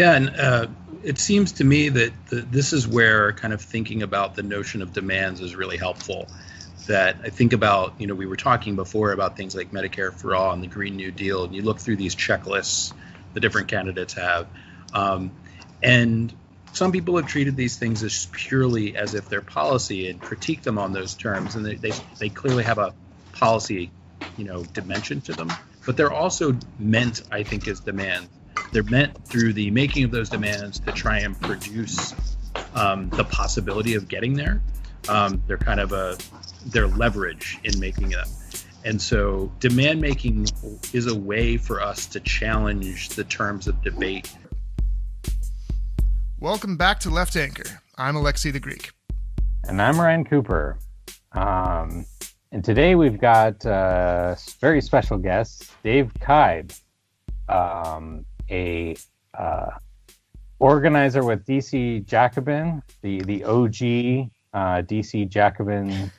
Yeah, and it seems to me that this is where kind of thinking about the notion of demands is really helpful. That I think about, we were talking before about things like Medicare for All and the Green New Deal, and you look through these checklists the different candidates have. And some people have treated these things as purely as if they're policy and critique them on those terms, and they clearly have a policy, dimension to them. But they're also meant, I think, as demands. They're meant through the making of those demands to try and produce the possibility of getting there. They're kind of their leverage in making them. And so demand making is a way for us to challenge the terms of debate. Welcome back to Left Anchor. I'm Alexei the Greek. And I'm Ryan Cooper. And today we've got a very special guest, Dave Kaib, a organizer with DC Jacobin, the OG DC Jacobin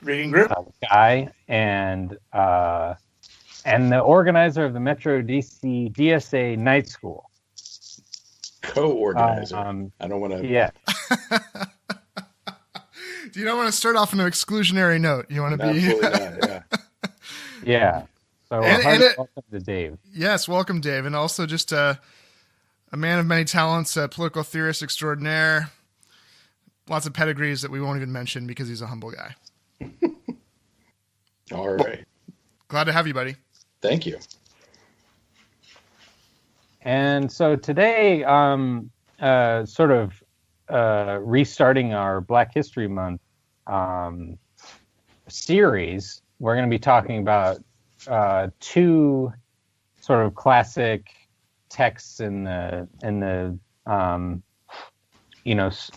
reading group guy, and the organizer of the Metro DC DSA Night School. Co-organizer. I don't want to. Yeah. Do you not want to start off on an exclusionary note? You want to be. Absolutely not. Yeah. Yeah. So welcome to Dave. Yes, welcome, Dave, and also just a man of many talents, a political theorist extraordinaire. Lots of pedigrees that we won't even mention because he's a humble guy. All right. Glad to have you, buddy. Thank you. And so today, sort of restarting our Black History Month series, we're going to be talking about two sort of classic texts in the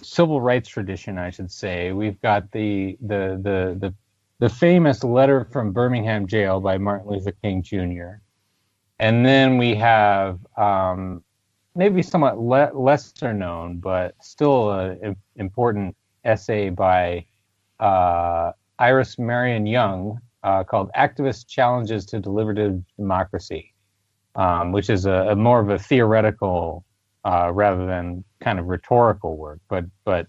civil rights tradition, I should say. We've got the famous letter from Birmingham Jail by Martin Luther King Jr. And then we have maybe somewhat lesser known, but still an important essay by Iris Marion Young called Activist Challenges to Deliberative Democracy, which is a more of a theoretical rather than kind of rhetorical work. But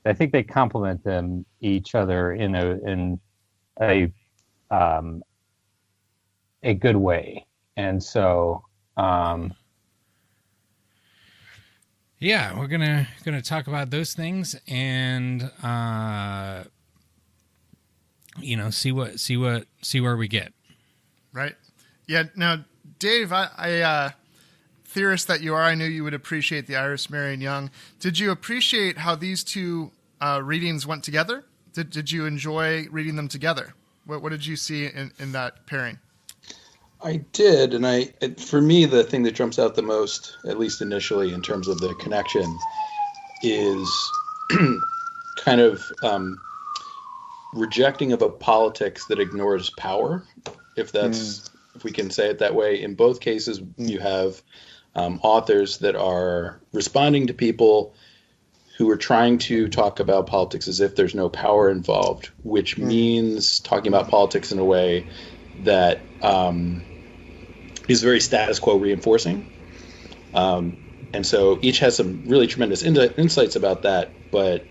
I think they complement them each other in a good way. And so, yeah, we're gonna talk about those things and see where we get. Right. Yeah. Now, Dave, I theorist that you are, I knew you would appreciate the Iris Marion Young. Did you appreciate how these two readings went together? Did you enjoy reading them together? What did you see in that pairing? I did, and for me, the thing that jumps out the most, at least initially, in terms of the connection, is kind of rejecting of a politics that ignores power, if we can say it that way. In both cases, you have authors that are responding to people who are trying to talk about politics as if there's no power involved, which means talking about politics in a way that is very status quo reinforcing. And so each has some really tremendous insights about that, but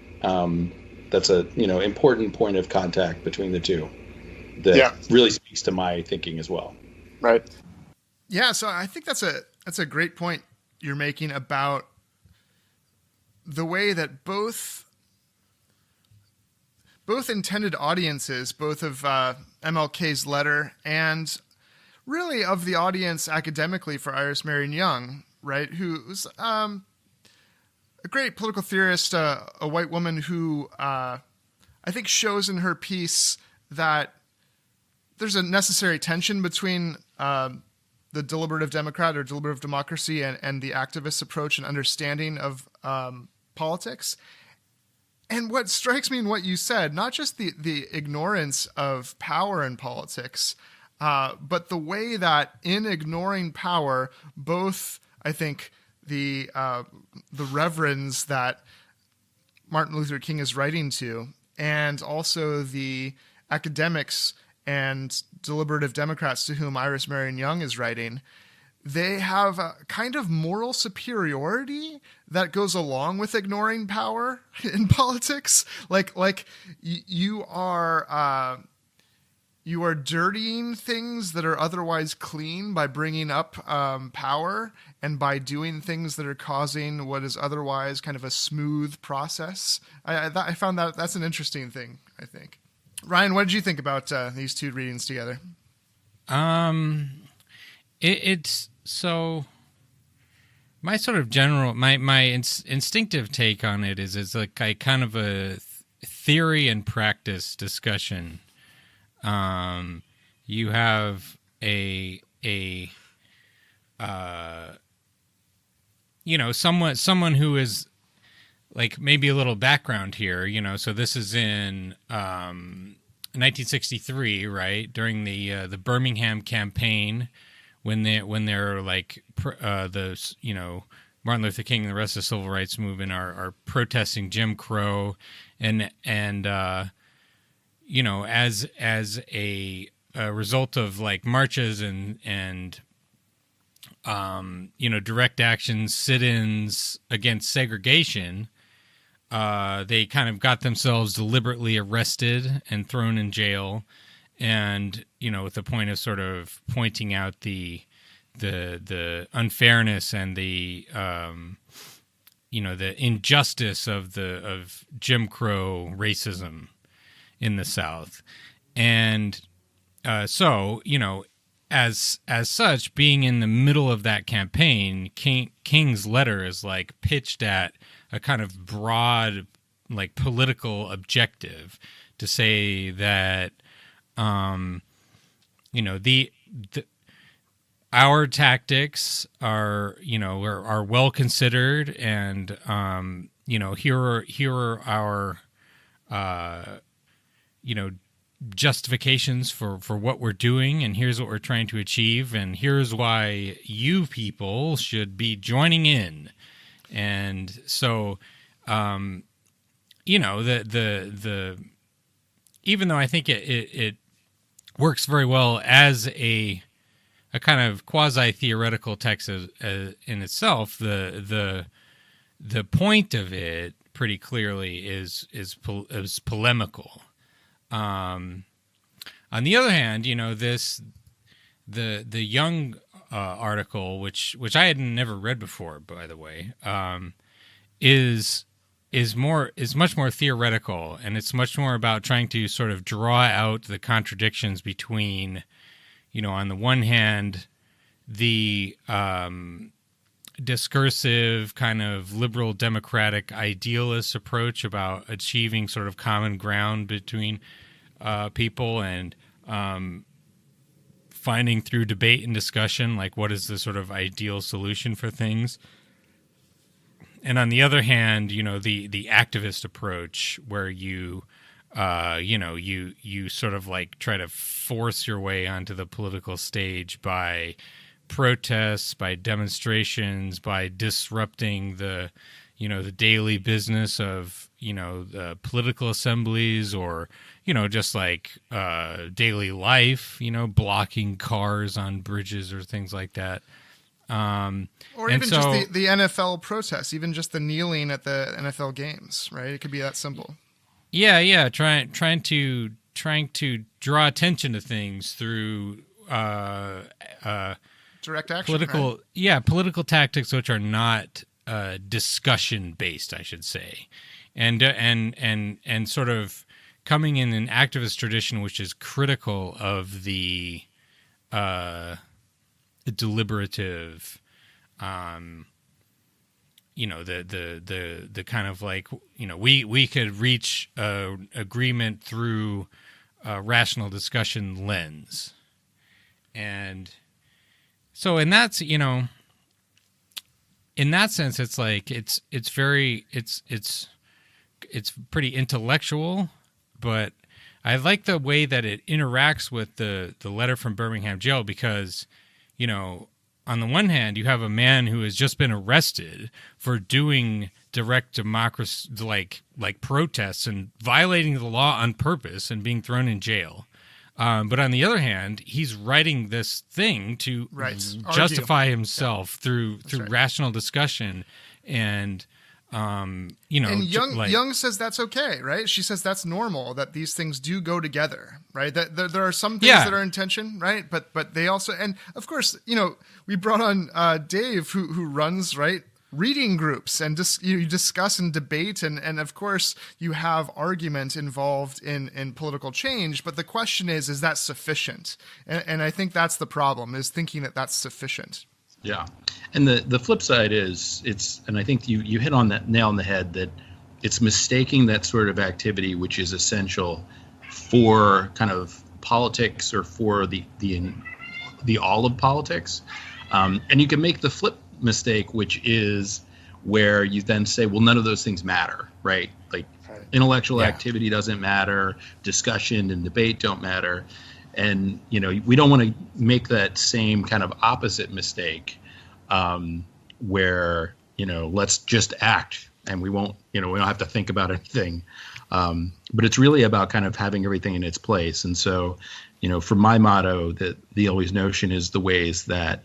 that's a important point of contact between the two that really speaks to my thinking as well. Right. Yeah, so I think that's a great point you're making about the way that both intended audiences, both of MLK's letter and really of the audience academically for Iris Marion Young, right, who's a great political theorist, a white woman who I think shows in her piece that there's a necessary tension between the deliberative Democrat or deliberative democracy and the activist approach and understanding of politics. And what strikes me in what you said, not just the ignorance of power in politics, but the way that in ignoring power, both, I think, the reverends that Martin Luther King is writing to, and also the academics and deliberative Democrats to whom Iris Marion Young is writing, they have a kind of moral superiority that goes along with ignoring power in politics. You are dirtying things that are otherwise clean by bringing up power and by doing things that are causing what is otherwise kind of a smooth process. I found that's an interesting thing, I think. Ryan, what did you think about these two readings together? It's so my sort of general, my instinctive take on it is it's like a kind of a theory and practice discussion. You have someone who is like maybe a little background here, so this is in 1963, right? During the Birmingham campaign when they're like Martin Luther King and the rest of the civil rights movement are protesting Jim Crow and as a result of like marches and direct actions, sit-ins against segregation, they kind of got themselves deliberately arrested and thrown in jail, and with the point of sort of pointing out the unfairness and the the injustice of Jim Crow racism in the South. And so, as such, being in the middle of that campaign, King's letter is like pitched at a kind of broad, like political objective to say that, our tactics are well considered, and here are our justifications for what we're doing, and here's what we're trying to achieve, and here's why you people should be joining in. And so, the even though I think it works very well as a kind of quasi-theoretical text in itself, the point of it pretty clearly is polemical. On the other hand, the Young article, which I had never read before, by the way, is much more theoretical, and it's much more about trying to sort of draw out the contradictions between, on the one hand, the discursive kind of liberal democratic idealist approach about achieving sort of common ground between people and finding through debate and discussion like what is the sort of ideal solution for things, and on the other hand, the activist approach where you sort of like try to force your way onto the political stage by protests, by demonstrations, by disrupting the daily business of the political assemblies, or just like daily life, blocking cars on bridges or things like that. Or even just the NFL protests, even just the kneeling at the NFL games, right? It could be that simple. Yeah. Trying to draw attention to things through direct action, political tactics which are not discussion based, I should say, and sort of coming in an activist tradition which is critical of the deliberative, the kind of like we could reach agreement through a rational discussion lens, and so in that sense, it's like it's pretty intellectual, but I like the way that it interacts with the letter from Birmingham Jail, because on the one hand, you have a man who has just been arrested for doing direct democracy, like protests and violating the law on purpose and being thrown in jail. But on the other hand, he's writing this thing to justify himself through rational discussion, and And Young says that's okay, right? She says that's normal, that these things do go together, right? That there are some things that are in tension, right? But they also, and of course, we brought on Dave, who runs, right, reading groups, and you discuss and debate, and of course you have argument involved in political change. But the question is that sufficient? And I think that's the problem, is thinking that that's sufficient. Yeah. And the flip side is and I think you hit on that nail on the head, that it's mistaking that sort of activity, which is essential for kind of politics, or for the all of politics. And you can make the flip mistake, which is where you then say, well, none of those things matter, right? Like intellectual activity doesn't matter, discussion and debate don't matter. And, we don't want to make that same kind of opposite mistake, where, let's just act and we won't, we don't have to think about anything. But it's really about kind of having everything in its place. And so, for my motto, that the always notion is the ways that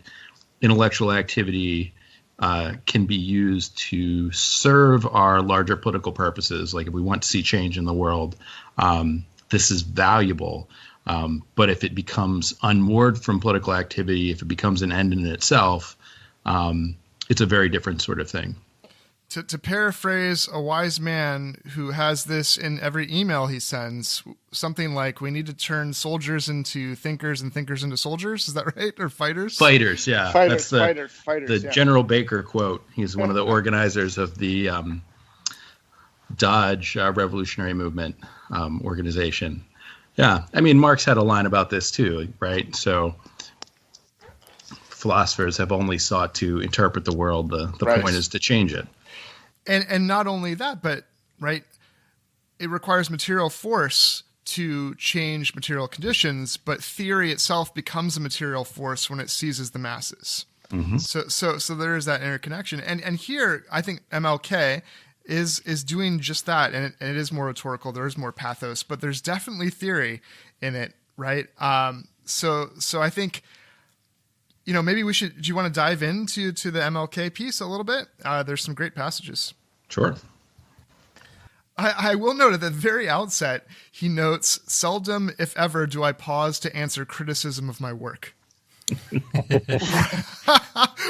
intellectual activity can be used to serve our larger political purposes. Like if we want to see change in the world, this is valuable. But if it becomes unmoored from political activity, if it becomes an end in itself, it's a very different sort of thing. To paraphrase a wise man who has this in every email he sends, something like, we need to turn soldiers into thinkers and thinkers into soldiers. Is that right? Or fighters? Fighters, yeah. Fighters, That's fighters, the General Baker quote. He's one of the organizers of the Dodge Revolutionary Movement organization. Yeah, I mean, Marx had a line about this too, right? So philosophers have only sought to interpret the world. The point is to change it. And not only that, but right, it requires material force to change material conditions, but theory itself becomes a material force when it seizes the masses. Mm-hmm. So there is that interconnection. And here, I think MLK is doing just that, and it is more rhetorical. There is more pathos, but there's definitely theory in it, right? So I think, maybe we should. Do you want to dive into the MLK piece a little bit? There's some great passages. Sure. I will note at the very outset, he notes, seldom, if ever, do I pause to answer criticism of my work.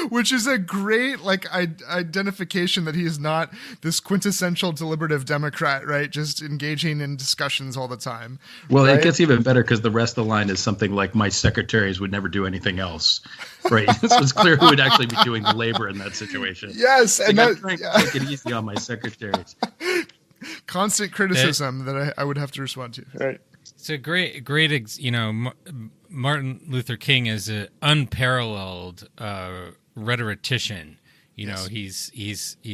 Which is a great identification that he is not this quintessential deliberative Democrat, right? Just engaging in discussions all the time. Well, right? It gets even better because the rest of the line is something like, my secretaries would never do anything else, right? So it's clear who would actually be doing the labor in that situation. Yes, and I'm trying to make it easy on my secretaries. Constant criticism that I would have to respond to. Right. It's a great, Martin Luther King is an unparalleled rhetorician. He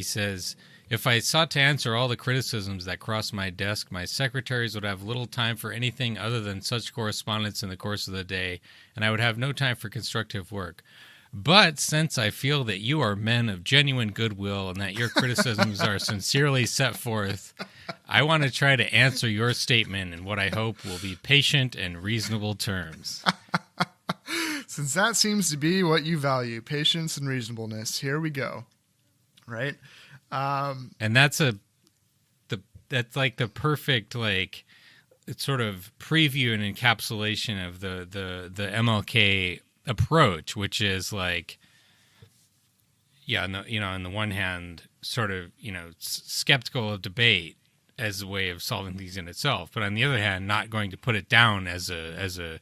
says, if I sought to answer all the criticisms that cross my desk, my secretaries would have little time for anything other than such correspondence in the course of the day, and I would have no time for constructive work. But since I feel that you are men of genuine goodwill and that your criticisms are sincerely set forth, I want to try to answer your statement in what I hope will be patient and reasonable terms. Since that seems to be what you value, patience and reasonableness, here we go. Right? And that's like the perfect, it's sort of preview and encapsulation of the MLK approach, which is on the one hand, sort of, skeptical of debate as a way of solving things in itself, but on the other hand, not going to put it down as a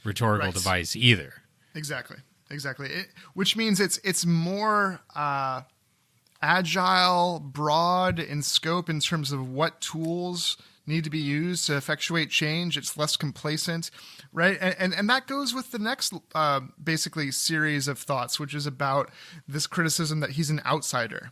rhetorical device either. Exactly. Which means it's more agile, broad in scope in terms of what tools need to be used to effectuate change. It's less complacent, right? And that goes with the next basically series of thoughts, which is about this criticism that he's an outsider,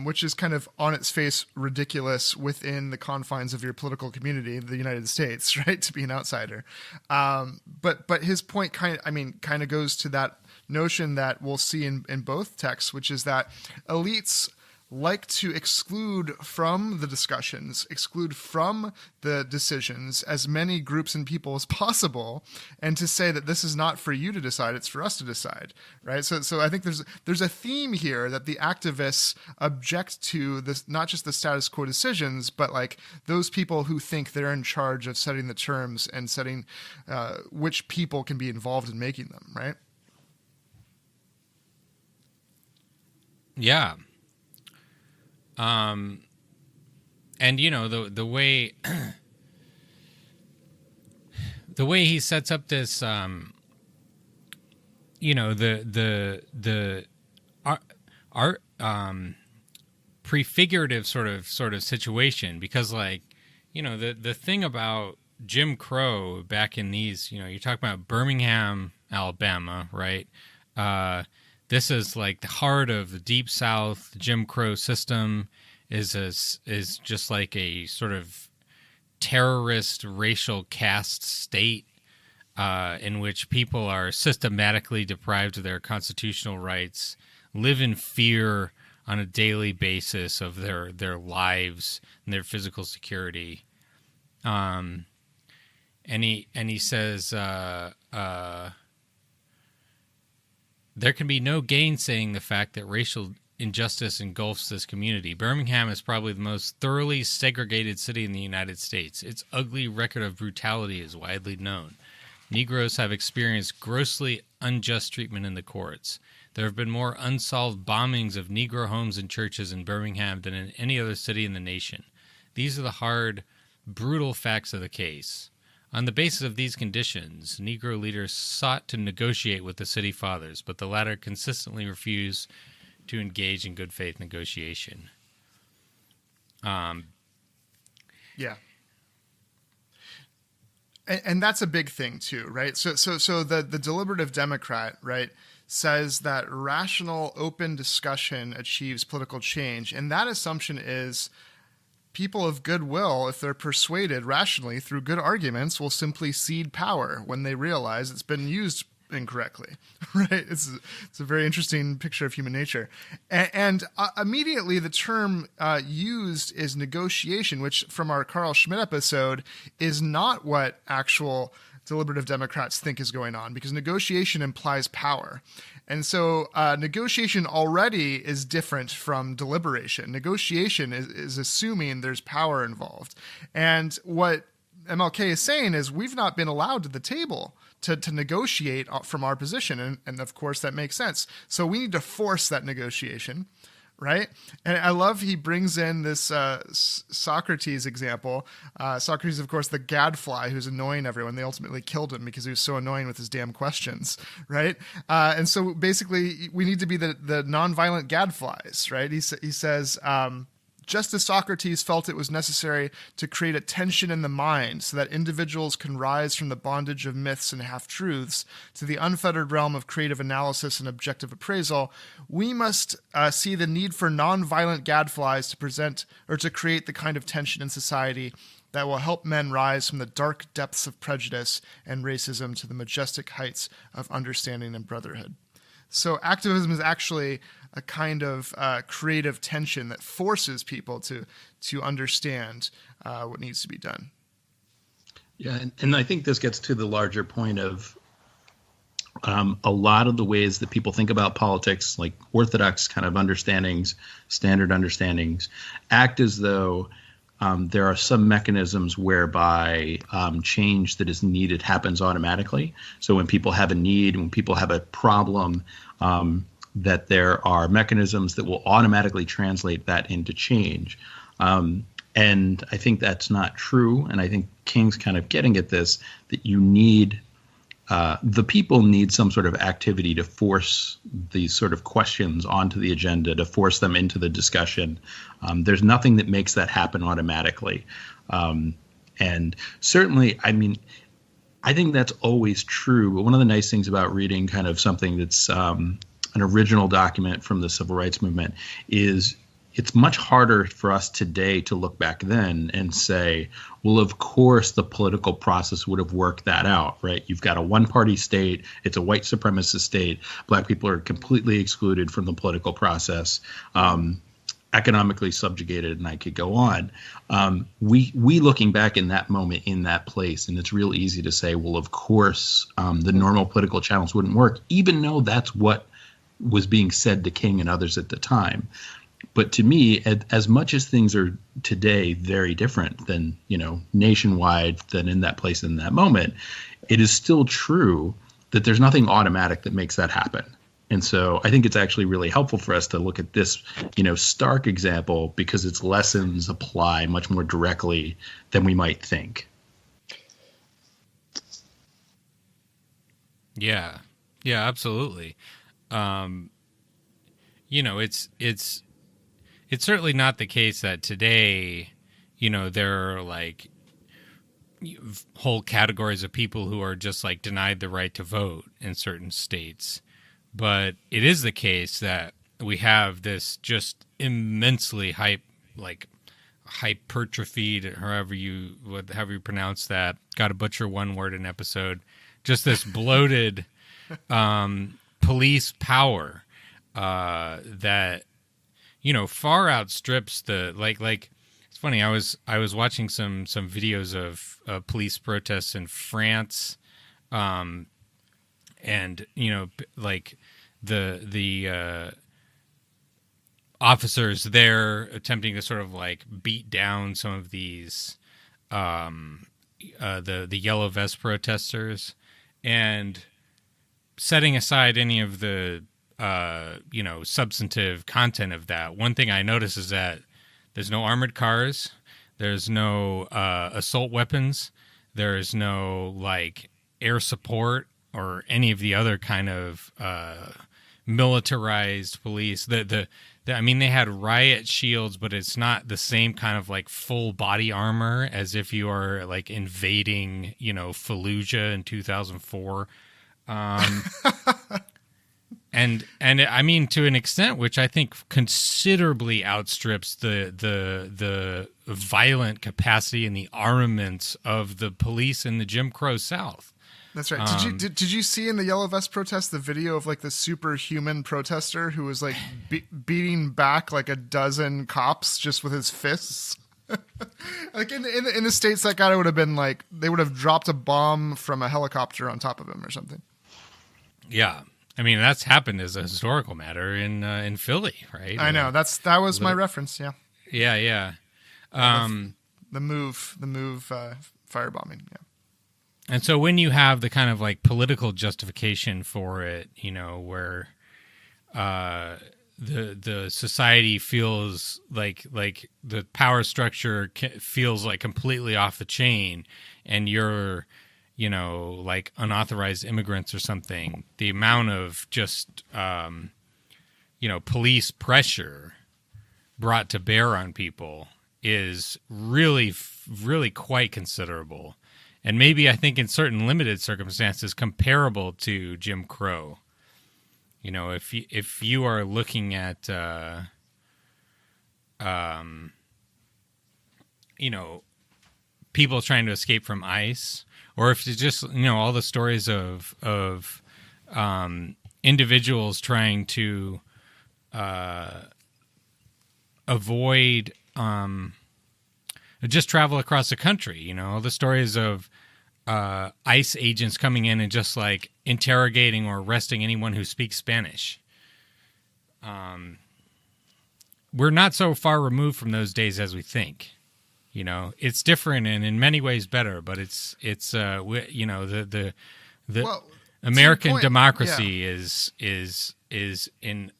which is kind of on its face ridiculous within the confines of your political community, the United States, right? To be an outsider. But his point kind of goes to that notion that we'll see in both texts, which is that elites like to exclude from the discussions, exclude from the decisions as many groups and people as possible, and to say that this is not for you to decide, it's for us to decide, right? So I think there's a theme here that the activists object to this, not just the status quo decisions, but like those people who think they're in charge of setting the terms and setting which people can be involved in making them, right? Yeah. And you know, the way the way he sets up this, you know, the prefigurative sort of situation, because like, you know, the thing about Jim Crow back in these, you know, you're talking about Birmingham, Alabama, right? This is like the heart of the Deep South. The Jim Crow system is just like a sort of terrorist racial caste state in which people are systematically deprived of their constitutional rights, live in fear on a daily basis of their lives and their physical security. And he says, there can be no gainsaying the fact that racial injustice engulfs this community. Birmingham is probably the most thoroughly segregated city in the United States. Its ugly record of brutality is widely known. Negroes have experienced grossly unjust treatment in the courts. There have been more unsolved bombings of Negro homes and churches in Birmingham than in any other city in the nation. These are the hard, brutal facts of the case. On the basis of these conditions, Negro leaders sought to negotiate with the city fathers, but the latter consistently refused to engage in good faith negotiation. Yeah. And that's a big thing too, right? So the deliberative Democrat, right, says that rational, open discussion achieves political change. And that assumption is people of goodwill, if they're persuaded rationally through good arguments, will simply cede power when they realize it's been used incorrectly, right? It's a very interesting picture of human nature. And immediately the term used is negotiation, which from our Carl Schmitt episode is not what actual deliberative Democrats think is going on, because negotiation implies power. And so negotiation already is different from deliberation. Negotiation is assuming there's power involved. And what MLK is saying is we've not been allowed to the table to negotiate from our position. And of course, that makes sense. So we need to force that negotiation, right? And I love he brings in this Socrates example. Socrates, of course, the gadfly who's annoying everyone. They ultimately killed him because he was so annoying with his damn questions, right? And so basically, we need to be the nonviolent gadflies, right? He says, just as Socrates felt it was necessary to create a tension in the mind so that individuals can rise from the bondage of myths and half-truths to the unfettered realm of creative analysis and objective appraisal, we must see the need for nonviolent gadflies to present or to create the kind of tension in society that will help men rise from the dark depths of prejudice and racism to the majestic heights of understanding and brotherhood. So activism is actually a kind of creative tension that forces people to understand what needs to be done. Yeah, and I think this gets to the larger point of a lot of the ways that people think about politics, like orthodox kind of understandings, standard understandings, act as though there are some mechanisms whereby change that is needed happens automatically. So when people have a need, when people have a problem, that there are mechanisms that will automatically translate that into change. And I think that's not true. And I think King's kind of getting at this, that you need the people need some sort of activity to force these sort of questions onto the agenda, to force them into the discussion. There's nothing that makes that happen automatically. And certainly, I mean, I think that's always true. But one of the nice things about reading kind of something that's an original document from the civil rights movement is it's much harder for us today to look back then and say, well, of course, the political process would have worked that out, right? You've got a one-party state. It's a white supremacist state. Black people are completely excluded from the political process. economically subjugated, and I could go on. We looking back in that moment, in that place, and it's real easy to say, well, of course, the normal political channels wouldn't work, even though that's what was being said to King and others at the time. But to me, as much as things are today very different than, nationwide, than in that place in that moment, it is still true that there's nothing automatic that makes that happen. And so I think it's actually really helpful for us to look at this, stark example, because its lessons apply much more directly than we might think. Yeah, absolutely. It's certainly not the case that today, there are like whole categories of people who are just like denied the right to vote in certain states. But it is the case that we have this just immensely hypertrophied, however you pronounce that. Got to butcher one word an episode. Just this bloated police power that far outstrips the like. It's funny. I was watching some videos of police protests in France, and like the officers there attempting to sort of like beat down some of these the yellow vest protesters, and setting aside any of the substantive content of that. One thing I noticed is that there's no armored cars, there's no assault weapons, there's no like air support or any of the other kind of militarized police. They had riot shields, but it's not the same kind of like full body armor as if you are like invading, Fallujah in 2004. And I mean, to an extent which I think considerably outstrips the violent capacity and the armaments of the police in the Jim Crow South. That's right. Did you see in the yellow vest protest the video of like the superhuman protester who was like beating back like a dozen cops just with his fists? Like in the States, that guy would have been like, they would have dropped a bomb from a helicopter on top of him or something. Yeah. I mean, that's happened as a historical matter in Philly, right? I know. That was my reference. Yeah. Yeah. The move firebombing. Yeah. And so when you have the kind of like political justification for it, where the society feels like the power structure feels like completely off the chain, and you're like unauthorized immigrants or something, the amount of just, police pressure brought to bear on people is really, really quite considerable. And maybe I think in certain limited circumstances comparable to Jim Crow. If you are looking at, people trying to escape from ICE, or if it's just, all the stories of individuals trying to avoid just travel across the country, all the stories of ICE agents coming in and just like interrogating or arresting anyone who speaks Spanish. We're not so far removed from those days as we think. It's different and in many ways better, but it's the American democracy is in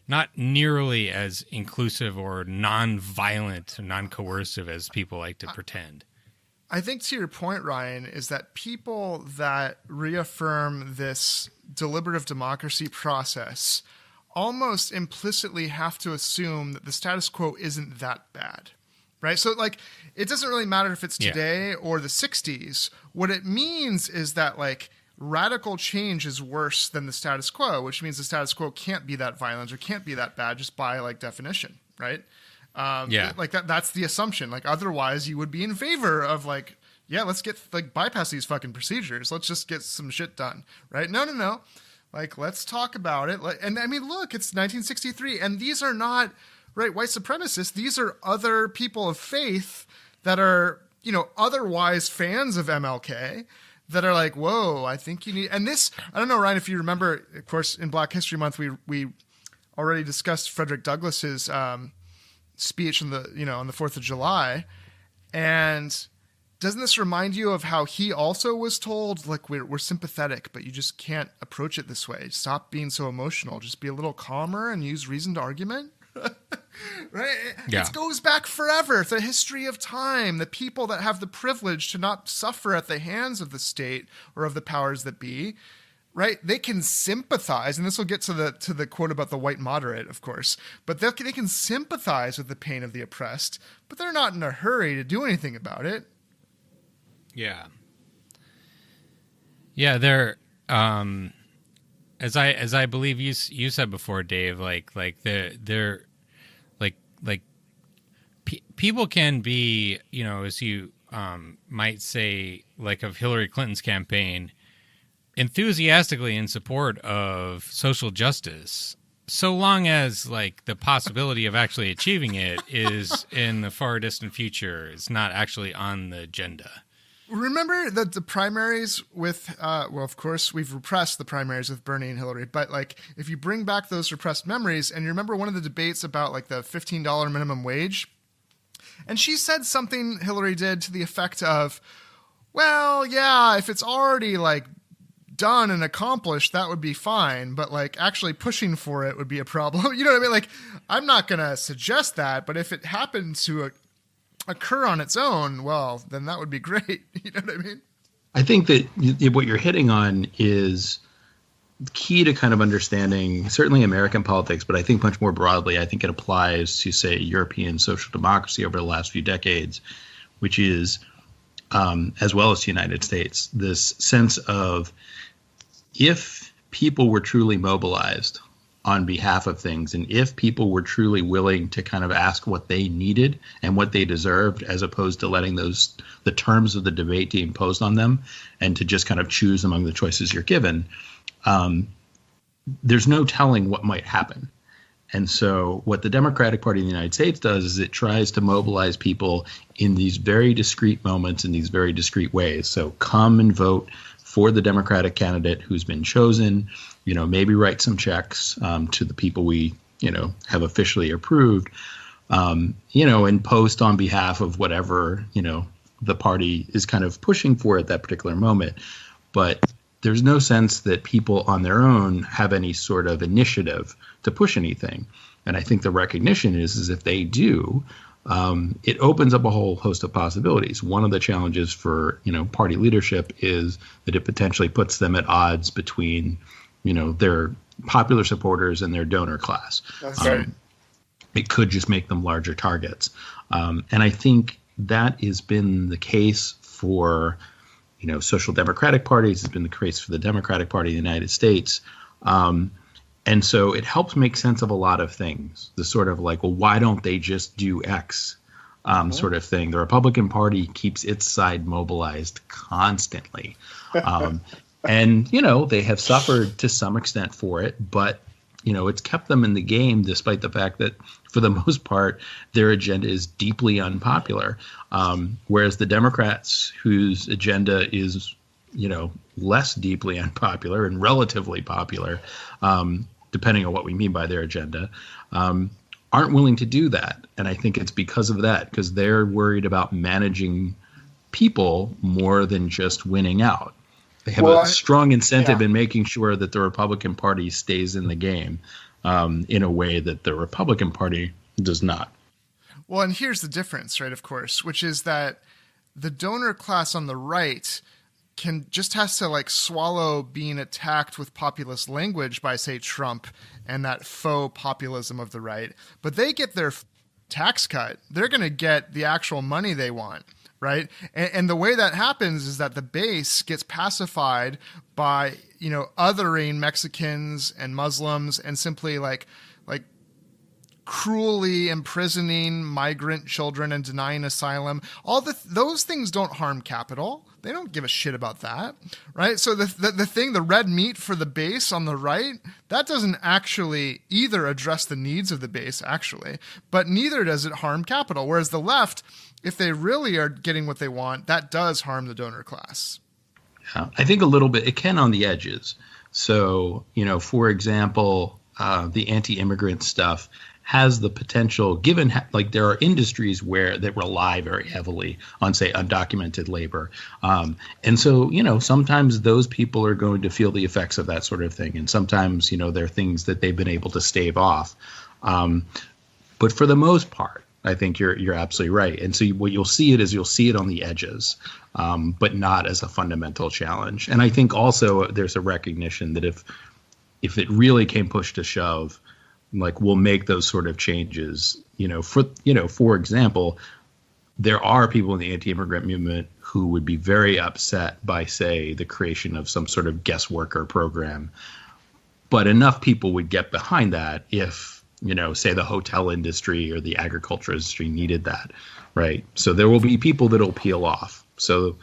not nearly as inclusive or non-violent, non-coercive as people like to pretend. I think to your point, Ryan, is that people that reaffirm this deliberative democracy process almost implicitly have to assume that the status quo isn't that bad. Right. So like, it doesn't really matter if it's today or the 60s. What it means is that like radical change is worse than the status quo, which means the status quo can't be that violent or can't be that bad just by like definition. Right. Like that's the assumption. Like otherwise you would be in favor of like, yeah, let's get like bypass these fucking procedures. Let's just get some shit done. Right. No. Like, let's talk about it. And I mean, look, it's 1963 and these are not right, white supremacists, these are other people of faith that are, otherwise fans of MLK that are like, whoa, I think you need, and this, I don't know, Ryan, if you remember, of course, in Black History Month, we already discussed Frederick Douglass's speech on the 4th of July. And doesn't this remind you of how he also was told, like, we're sympathetic, but you just can't approach it this way. Stop being so emotional. Just be a little calmer and use reasoned argument. Right? Yeah. It goes back forever. The history of time. The people that have the privilege to not suffer at the hands of the state or of the powers that be, right? They can sympathize, and this will get to the quote about the white moderate, of course, but they can sympathize with the pain of the oppressed, but they're not in a hurry to do anything about it. Yeah. Yeah, they're as I believe you said before, Dave, they're people can be, as you might say, like of Hillary Clinton's campaign, enthusiastically in support of social justice, so long as like the possibility of actually achieving it is in the far distant future. It's not actually on the agenda. Remember that the primaries with, of course, we've repressed the primaries with Bernie and Hillary, but like if you bring back those repressed memories, and you remember one of the debates about like the $15 minimum wage, and she said something, Hillary did, to the effect of, well, yeah, if it's already like done and accomplished, that would be fine, but like actually pushing for it would be a problem. You know what I mean? Like, I'm not going to suggest that, but if it happened to occur on its own, well, then that would be great. You know what I mean? I think that what you're hitting on is key to kind of understanding certainly American politics, but I think much more broadly, I think it applies to, say, European social democracy over the last few decades, which is, as well as the United States, this sense of if people were truly mobilized on behalf of things, and if people were truly willing to kind of ask what they needed and what they deserved, as opposed to letting the terms of the debate be imposed on them and to just kind of choose among the choices you're given, there's no telling what might happen. And so what the Democratic Party in the United States does is it tries to mobilize people in these very discrete moments, in these very discrete ways. So come and vote for the Democratic candidate who's been chosen, maybe write some checks to the people we, have officially approved, and post on behalf of whatever, the party is kind of pushing for at that particular moment. But there's no sense that people on their own have any sort of initiative to push anything. And I think the recognition is if they do, it opens up a whole host of possibilities. One of the challenges for, party leadership is that it potentially puts them at odds between, their popular supporters and their donor class. That's right. It could just make them larger targets. And I think that has been the case for, social democratic parties. It's been the case for the Democratic Party in the United States. And so it helps make sense of a lot of things. The sort of like, well, why don't they just do X sort of thing? The Republican Party keeps its side mobilized constantly. And, they have suffered to some extent for it, but, it's kept them in the game despite the fact that for the most part, their agenda is deeply unpopular. Whereas the Democrats, whose agenda is, less deeply unpopular and relatively popular, depending on what we mean by their agenda, aren't willing to do that. And I think it's because of that, because they're worried about managing people more than just winning out. They have a strong incentive in making sure that the Republican Party stays in the game in a way that the Republican Party does not. Well, and here's the difference, right, of course, which is that the donor class on the right has to like swallow being attacked with populist language by, say, Trump and that faux populism of the right, but they get their tax cut. They're going to get the actual money they want, right? And the way that happens is that the base gets pacified by, othering Mexicans and Muslims and simply like cruelly imprisoning migrant children and denying asylum. Those things don't harm capital. They don't give a shit about that, right? So the red meat for the base on the right, that doesn't actually either address the needs of the base, actually, but neither does it harm capital. Whereas the left, if they really are getting what they want, that does harm the donor class. Yeah, I think a little bit, it can on the edges. So, for example, the anti-immigrant stuff has the potential, given like there are industries that rely very heavily on, say, undocumented labor. And so, sometimes those people are going to feel the effects of that sort of thing. And sometimes, there are things that they've been able to stave off. But for the most part, I think you're absolutely right. And so what you'll see it on the edges, but not as a fundamental challenge. And I think also there's a recognition that if it really came push to shove, like we'll make those sort of changes, for example, there are people in the anti-immigrant movement who would be very upset by, say, the creation of some sort of guest worker program. But enough people would get behind that if, say the hotel industry or the agriculture industry needed that, right? So there will be people that'll peel off. So,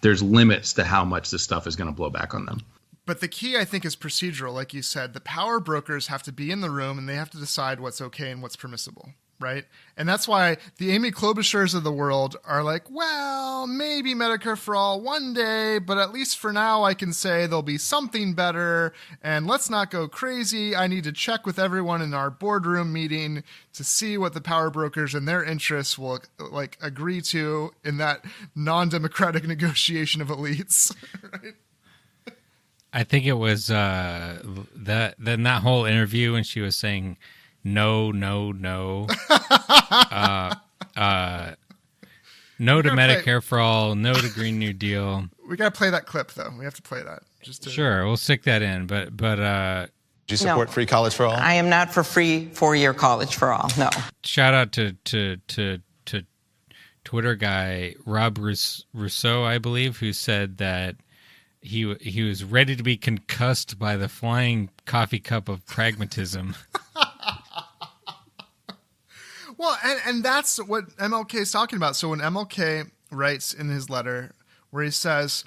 there's limits to how much this stuff is going to blow back on them. But the key, I think, is procedural. Like you said, the power brokers have to be in the room and they have to decide what's okay and what's permissible, right? And that's why the Amy Klobuchars of the world are like, well, maybe Medicare for all one day, but at least for now I can say there'll be something better, and let's not go crazy. I need to check with everyone in our boardroom meeting to see what the power brokers and their interests will agree to in that non-democratic negotiation of elites, right? I think it was that whole interview when she was saying no, no, no, no to Medicare for all, no to Green New Deal. We gotta play that clip though. We have to play that. Sure, we'll stick that in. But do you support free college for all? I am not for free 4-year college for all. No. Shout out to Twitter guy Rob Rousseau, I believe, who said that he was ready to be concussed by the flying coffee cup of pragmatism. Well, and that's what MLK is talking about. So when MLK writes in his letter where he says,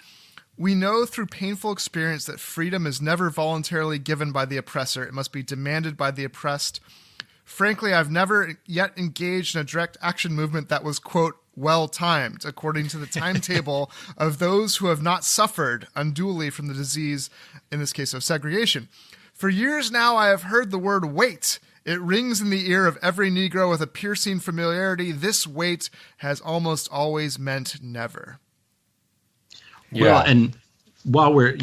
"We know through painful experience that freedom is never voluntarily given by the oppressor. It must be demanded by the oppressed. Frankly, I've never yet engaged in a direct action movement that was, quote, well-timed, according to the timetable of those who have not suffered unduly from the disease, in this case of segregation. For years now, I have heard the word wait. It rings in the ear of every Negro with a piercing familiarity. This wait has almost always meant never." Yeah. Well, and while we're,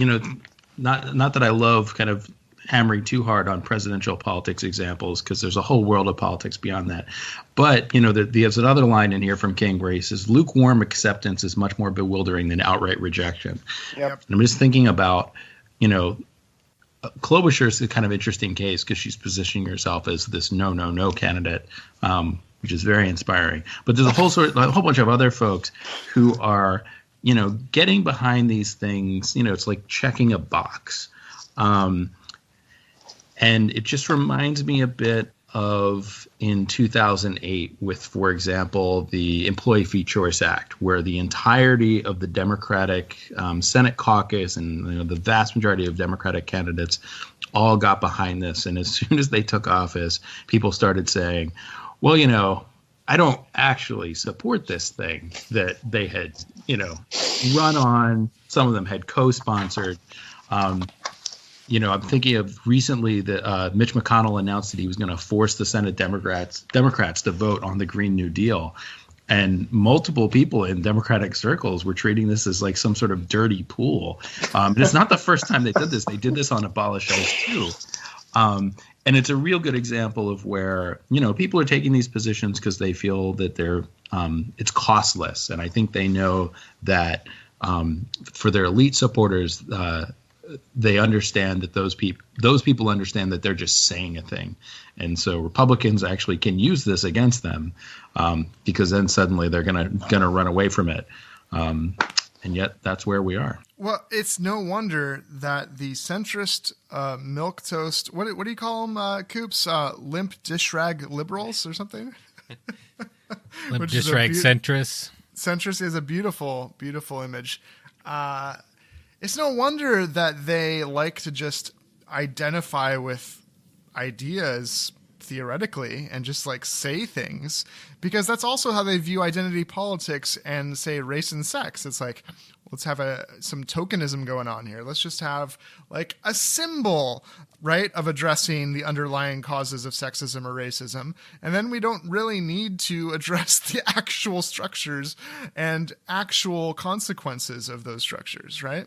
not that I love kind of hammering too hard on presidential politics examples, because there's a whole world of politics beyond that. But, there's another line in here from King where he says, lukewarm acceptance is much more bewildering than outright rejection. Yep. And I'm just thinking about, Klobuchar is a kind of interesting case because she's positioning herself as this no candidate, which is very inspiring. But there's a whole bunch of other folks who are, getting behind these things. It's like checking a box. And it just reminds me a bit of in 2008 with, for example, the Employee Free Choice Act, where the entirety of the Democratic Senate caucus and the vast majority of Democratic candidates all got behind this. And as soon as they took office, people started saying, well, I don't actually support this thing that they had, run on. Some of them had co-sponsored. I'm thinking of recently that Mitch McConnell announced that he was going to force the Senate Democrats to vote on the Green New Deal. And multiple people in Democratic circles were treating this as like some sort of dirty pool. And it's not the first time they did this. They did this on Abolish ICE too. And it's a real good example of where, people are taking these positions because they feel that they're it's costless. And I think they know that for their elite supporters, they understand that those people understand that they're just saying a thing. And so Republicans actually can use this against them because then suddenly they're gonna run away from it. And yet that's where we are. Well, it's no wonder that the centrist milquetoast, what do you call them, Coops? Limp dish rag liberals or something? Limp dish rag centrists. Centrist is a beautiful, beautiful image. It's no wonder that they like to just identify with ideas theoretically and just like say things, because that's also how they view identity politics and say race and sex. It's like, let's have some tokenism going on here. Let's just have like a symbol, right, of addressing the underlying causes of sexism or racism. And then we don't really need to address the actual structures and actual consequences of those structures, right?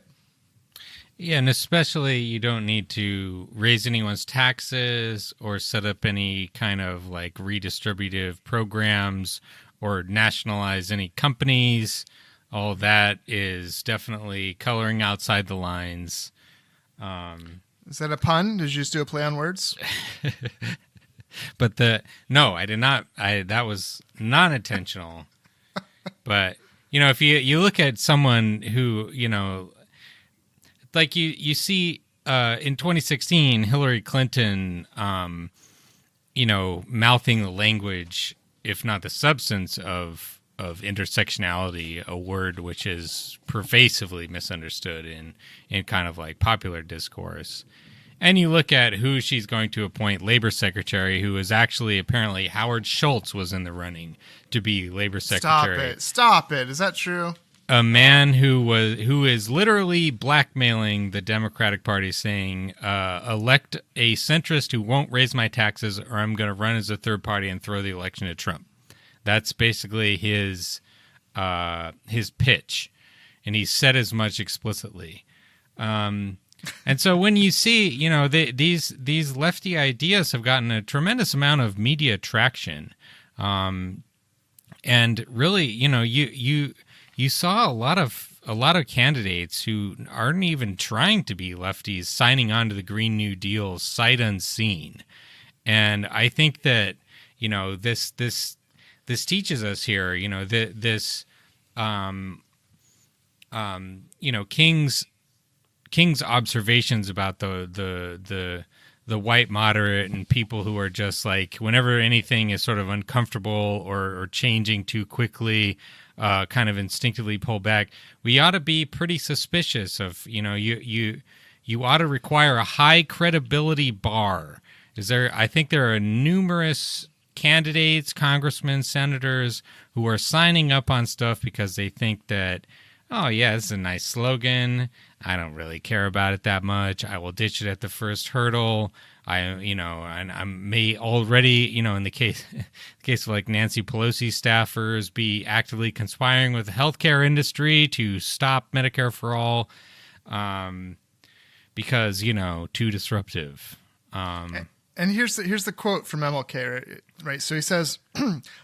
Yeah, and especially you don't need to raise anyone's taxes or set up any kind of like redistributive programs or nationalize any companies. All that is definitely coloring outside the lines. Is that a pun? Did you just do a play on words? But no, I did not. That was not intentional. But, if you look at someone who, like you see in 2016, Hillary Clinton, mouthing the language, if not the substance of intersectionality, a word which is pervasively misunderstood in kind of like popular discourse. And you look at who she's going to appoint labor secretary, who is actually apparently Howard Schultz was in the running to be labor secretary. Stop it. Is that true? A man who is literally blackmailing the Democratic Party, saying, elect a centrist who won't raise my taxes, or I'm going to run as a third party and throw the election to Trump. That's basically his pitch, and he said as much explicitly. And so when you see, these lefty ideas have gotten a tremendous amount of media traction, and really, you saw a lot of candidates who aren't even trying to be lefties signing on to the Green New Deal sight unseen, and I think that this teaches us here, King's observations about the white moderate and people who are just like, whenever anything is sort of uncomfortable or changing too quickly, kind of instinctively pull back. We ought to be pretty suspicious of, you ought to require a high credibility bar. I think there are numerous candidates, congressmen, senators who are signing up on stuff because they think that, oh yeah, this is a nice slogan. I don't really care about it that much. I will ditch it at the first hurdle. And I may already, in the case of like Nancy Pelosi staffers, be actively conspiring with the healthcare industry to stop Medicare for all, because too disruptive. And here's the quote from MLK, right? So he says,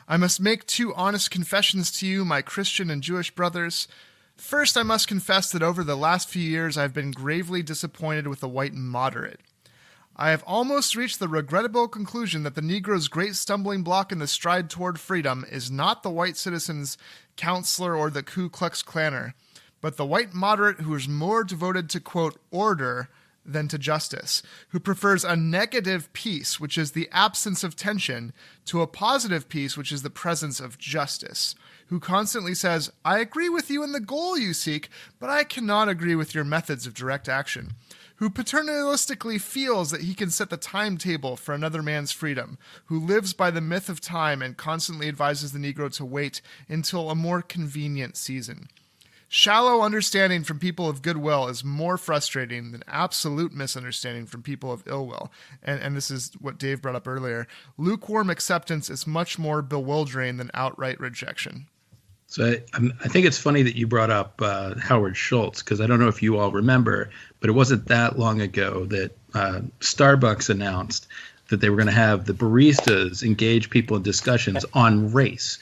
"I must make two honest confessions to you, my Christian and Jewish brothers. First, I must confess that over the last few years, I've been gravely disappointed with the white moderate. I have almost reached the regrettable conclusion that the Negro's great stumbling block in the stride toward freedom is not the white citizen's counselor or the Ku Klux Klanner, but the white moderate who is more devoted to, quote, order than to justice, who prefers a negative peace, which is the absence of tension, to a positive peace, which is the presence of justice, who constantly says, I agree with you in the goal you seek, but I cannot agree with your methods of direct action, who paternalistically feels that he can set the timetable for another man's freedom, who lives by the myth of time and constantly advises the Negro to wait until a more convenient season. Shallow understanding from people of goodwill is more frustrating than absolute misunderstanding from people of ill will. And this is what Dave brought up earlier. Lukewarm acceptance is much more bewildering than outright rejection." So I think it's funny that you brought up Howard Schultz, because I don't know if you all remember, but it wasn't that long ago that Starbucks announced that they were going to have the baristas engage people in discussions on race.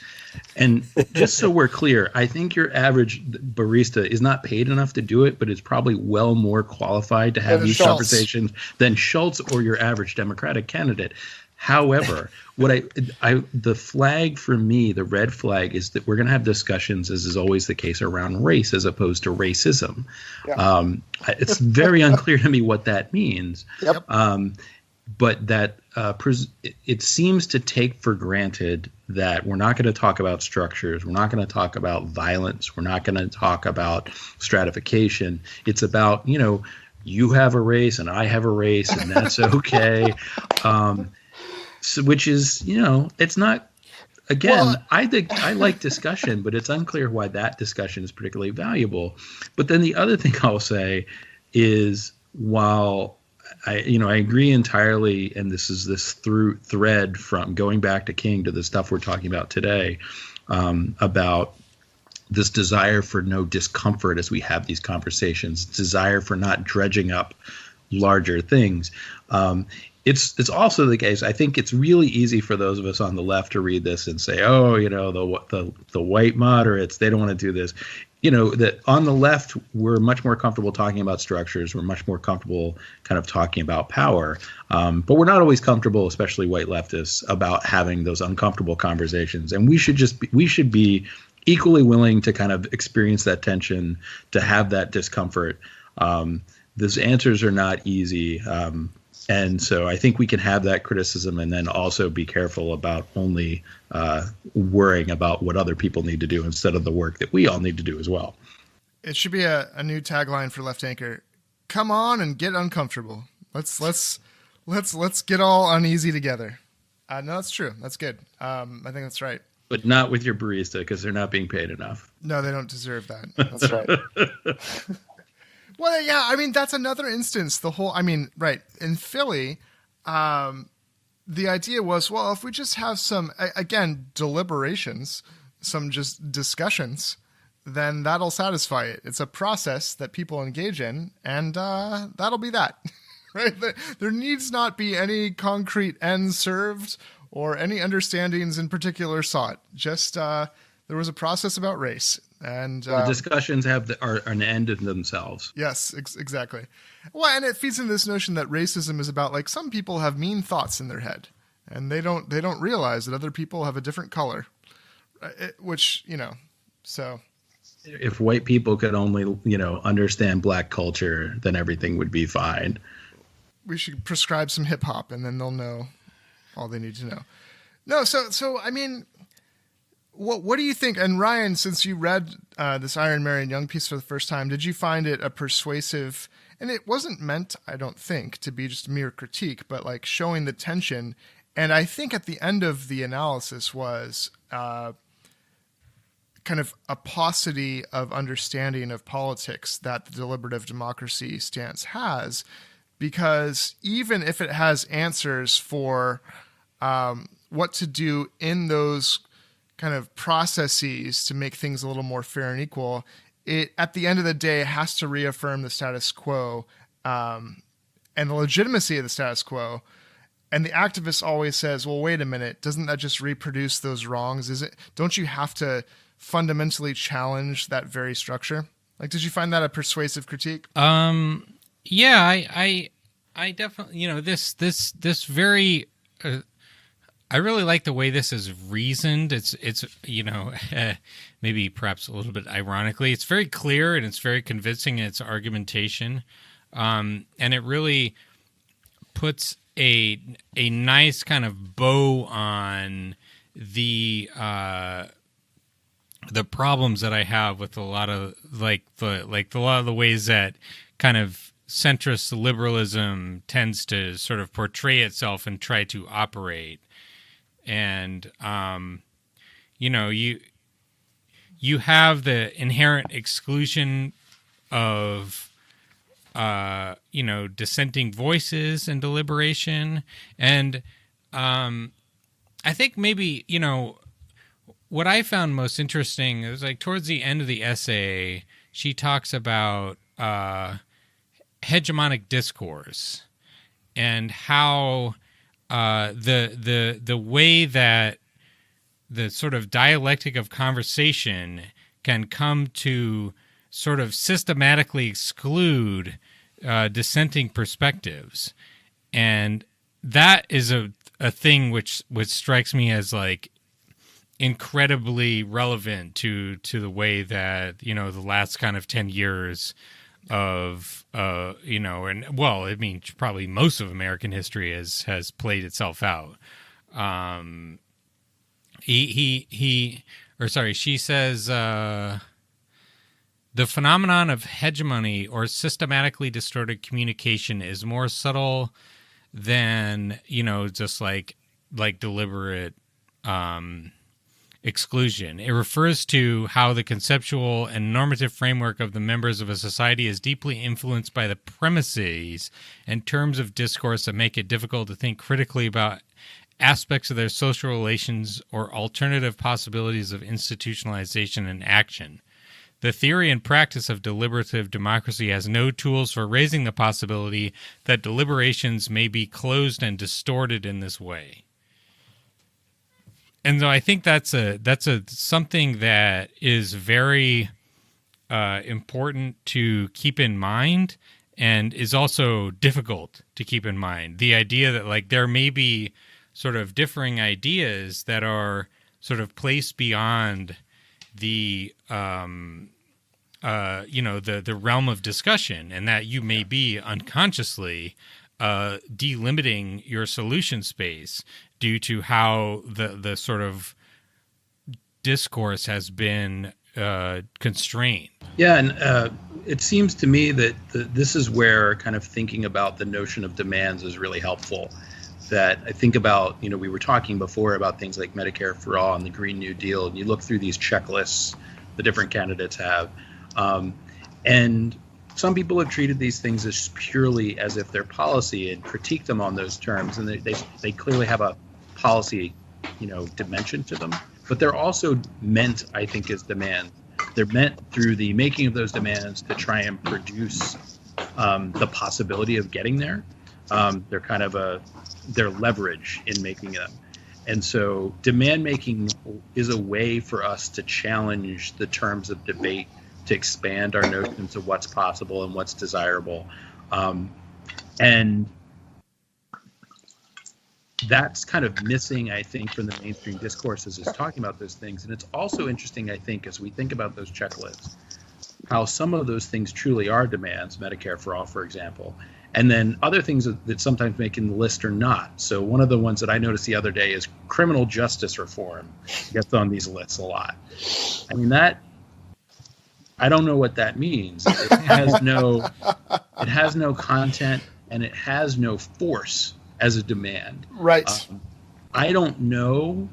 And just so we're clear, I think your average barista is not paid enough to do it, but is probably well more qualified to have these conversations than Schultz or your average Democratic candidate. However, the flag for me, the red flag, is that we're going to have discussions, as is always the case, around race as opposed to racism. Yeah. It's very unclear to me what that means. Yep. But that it seems to take for granted that we're not going to talk about structures, we're not going to talk about violence, we're not going to talk about stratification. It's about, you have a race and I have a race, and that's okay. So, which is, it's not. Again, well, I like discussion, but it's unclear why that discussion is particularly valuable. But then the other thing I'll say is, while I agree entirely, and this is this thread from going back to King to the stuff we're talking about today, about this desire for no discomfort as we have these conversations, desire for not dredging up larger things. It's also the case. I think it's really easy for those of us on the left to read this and say, oh, the white moderates, they don't want to do this. That on the left, we're much more comfortable talking about structures. We're much more comfortable kind of talking about power. But we're not always comfortable, especially white leftists, about having those uncomfortable conversations. And we should be equally willing to kind of experience that tension, to have that discomfort. Those answers are not easy. And so I think we can have that criticism and then also be careful about only worrying about what other people need to do instead of the work that we all need to do as well. It should be a new tagline for Left Anchor. Come on and get uncomfortable. Let's get all uneasy together. No, that's true. That's good. I think that's right. But not with your barista, because they're not being paid enough. No, they don't deserve that. That's right. Well, yeah, I mean, that's another instance. Right. In Philly, the idea was, well, if we just have some, again, deliberations, some just discussions, then that'll satisfy it. It's a process that people engage in, and that'll be that. Right? There needs not be any concrete ends served or any understandings in particular sought. Just there was a process about race. And the discussions are an end in themselves. Yes, exactly. Well, and it feeds into this notion that racism is about, like, some people have mean thoughts in their head, and they don't realize that other people have a different color, so. If white people could only, understand black culture, then everything would be fine. We should prescribe some hip hop, and then they'll know all they need to know. No, so I mean, what do you think? And Ryan, since you read this Iris Marion Young piece for the first time, did you find it a persuasive? And it wasn't meant, I don't think, to be just mere critique, but like showing the tension. And I think at the end of the analysis was kind of a paucity of understanding of politics that the deliberative democracy stance has, because even if it has answers for what to do in those kind of processes to make things a little more fair and equal, it at the end of the day has to reaffirm the status quo and the legitimacy of the status quo. And the activist always says, well, wait a minute, doesn't that just reproduce those wrongs? Don't you have to fundamentally challenge that very structure? Like, did you find that a persuasive critique? Yeah, I definitely, this very, I really like the way this is reasoned. It's maybe perhaps a little bit ironically, it's very clear and it's very convincing in its argumentation. And it really puts a nice kind of bow on the problems that I have with a lot of a lot of the ways that kind of centrist liberalism tends to sort of portray itself and try to operate. And you have the inherent exclusion of dissenting voices and deliberation. And I think maybe, what I found most interesting is like towards the end of the essay, she talks about hegemonic discourse and how the way that the sort of dialectic of conversation can come to sort of systematically exclude dissenting perspectives. And that is a thing which strikes me as like incredibly relevant to the way that, you know, the last kind of 10 years of you know, and well, I mean, probably most of American history has played itself out. She says the phenomenon of hegemony or systematically distorted communication is more subtle than, you know, just like deliberate exclusion. It refers to how the conceptual and normative framework of the members of a society is deeply influenced by the premises and terms of discourse that make it difficult to think critically about aspects of their social relations or alternative possibilities of institutionalization and action. The theory and practice of deliberative democracy has no tools for raising the possibility that deliberations may be closed and distorted in this way. And so I think that's something that is very important to keep in mind, and is also difficult to keep in mind. The idea that like there may be sort of differing ideas that are sort of placed beyond the the realm of discussion, and that you may be unconsciously delimiting your solution space due to how the sort of discourse has been constrained. Yeah, and it seems to me that this is where kind of thinking about the notion of demands is really helpful. That I think about, you know, we were talking before about things like Medicare for All and the Green New Deal, and you look through these checklists the different candidates have, and some people have treated these things as purely as if they're policy and critiqued them on those terms, and they clearly have a policy, you know, dimension to them. But they're also meant, I think, as demands. They're meant through the making of those demands to try and produce the possibility of getting there. They're kind of their leverage in making them. And so demand making is a way for us to challenge the terms of debate, to expand our notions of what's possible and what's desirable. And that's kind of missing, I think, from the mainstream discourses, is talking about those things. And it's also interesting, I think, as we think about those checklists, how some of those things truly are demands, Medicare for All, for example. And then other things that sometimes make in the list are not. So one of the ones that I noticed the other day is criminal justice reform gets on these lists a lot. I mean, that, I don't know what that means. It has no content, and it has no force as a demand. Right. I don't know.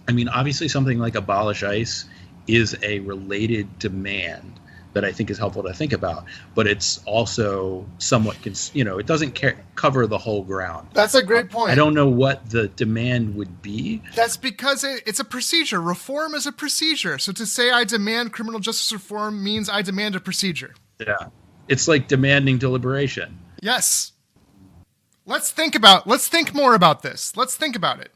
I mean, obviously something like abolish ICE is a related demand that I think is helpful to think about, but it's also somewhat, it doesn't cover the whole ground. That's a great point. I don't know what the demand would be. That's because it's a procedure. Reform is a procedure. So to say I demand criminal justice reform means I demand a procedure. Yeah. It's like demanding deliberation. Yes. Let's think more about this. Let's think about it.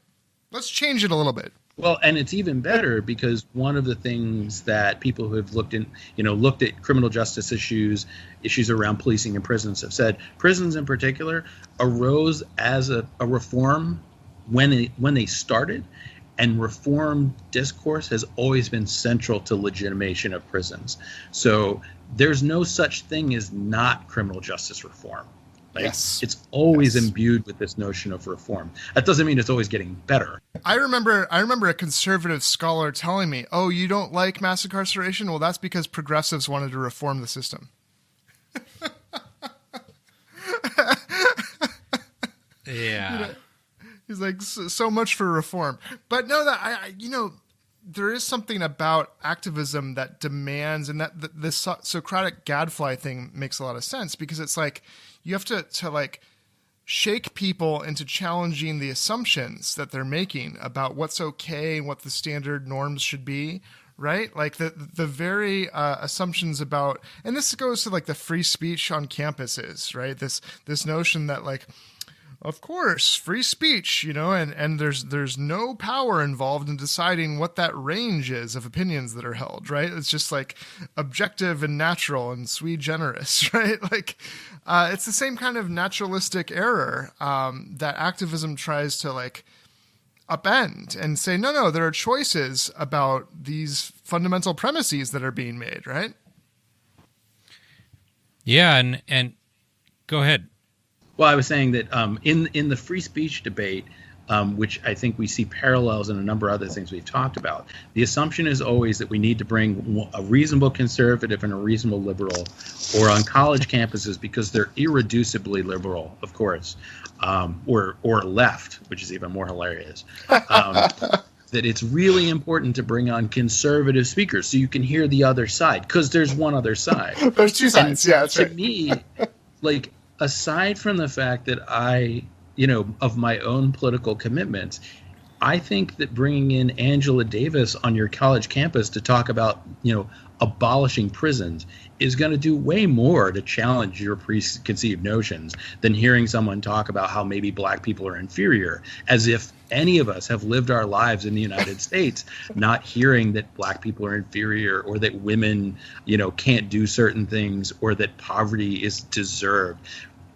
Let's change it a little bit. Well, and it's even better because one of the things that people who have looked at criminal justice issues around policing and prisons have said, prisons in particular arose as a reform when they started, and reform discourse has always been central to legitimation of prisons. So there's no such thing as not criminal justice reform. Like, yes. It's always imbued with this notion of reform. That doesn't mean it's always getting better. I remember a conservative scholar telling me, "Oh, you don't like mass incarceration? Well, that's because progressives wanted to reform the system." Yeah. He's like, so much for reform. But no, that there is something about activism that demands, and that the Socratic gadfly thing makes a lot of sense, because it's like you have to like shake people into challenging the assumptions that they're making about what's okay and what the standard norms should be, right? Like the very assumptions about, and this goes to like the free speech on campuses, right? This notion that like of course, free speech, and there's no power involved in deciding what that range is of opinions that are held, right? It's just like objective and natural and sui generis, right? Like, it's the same kind of naturalistic error that activism tries to like upend and say, no, there are choices about these fundamental premises that are being made, right? Yeah, and go ahead. Well, I was saying that in the free speech debate, which I think we see parallels in a number of other things we've talked about, the assumption is always that we need to bring a reasonable conservative and a reasonable liberal, or on college campuses, because they're irreducibly liberal, of course, or left, which is even more hilarious. That it's really important to bring on conservative speakers so you can hear the other side, because there's one other side. There's two sides. Yeah, that's right. To me, like, aside from the fact that I, of my own political commitments, I think that bringing in Angela Davis on your college campus to talk about, abolishing prisons is going to do way more to challenge your preconceived notions than hearing someone talk about how maybe black people are inferior, as if any of us have lived our lives in the United States not hearing that black people are inferior, or that women, can't do certain things, or that poverty is deserved.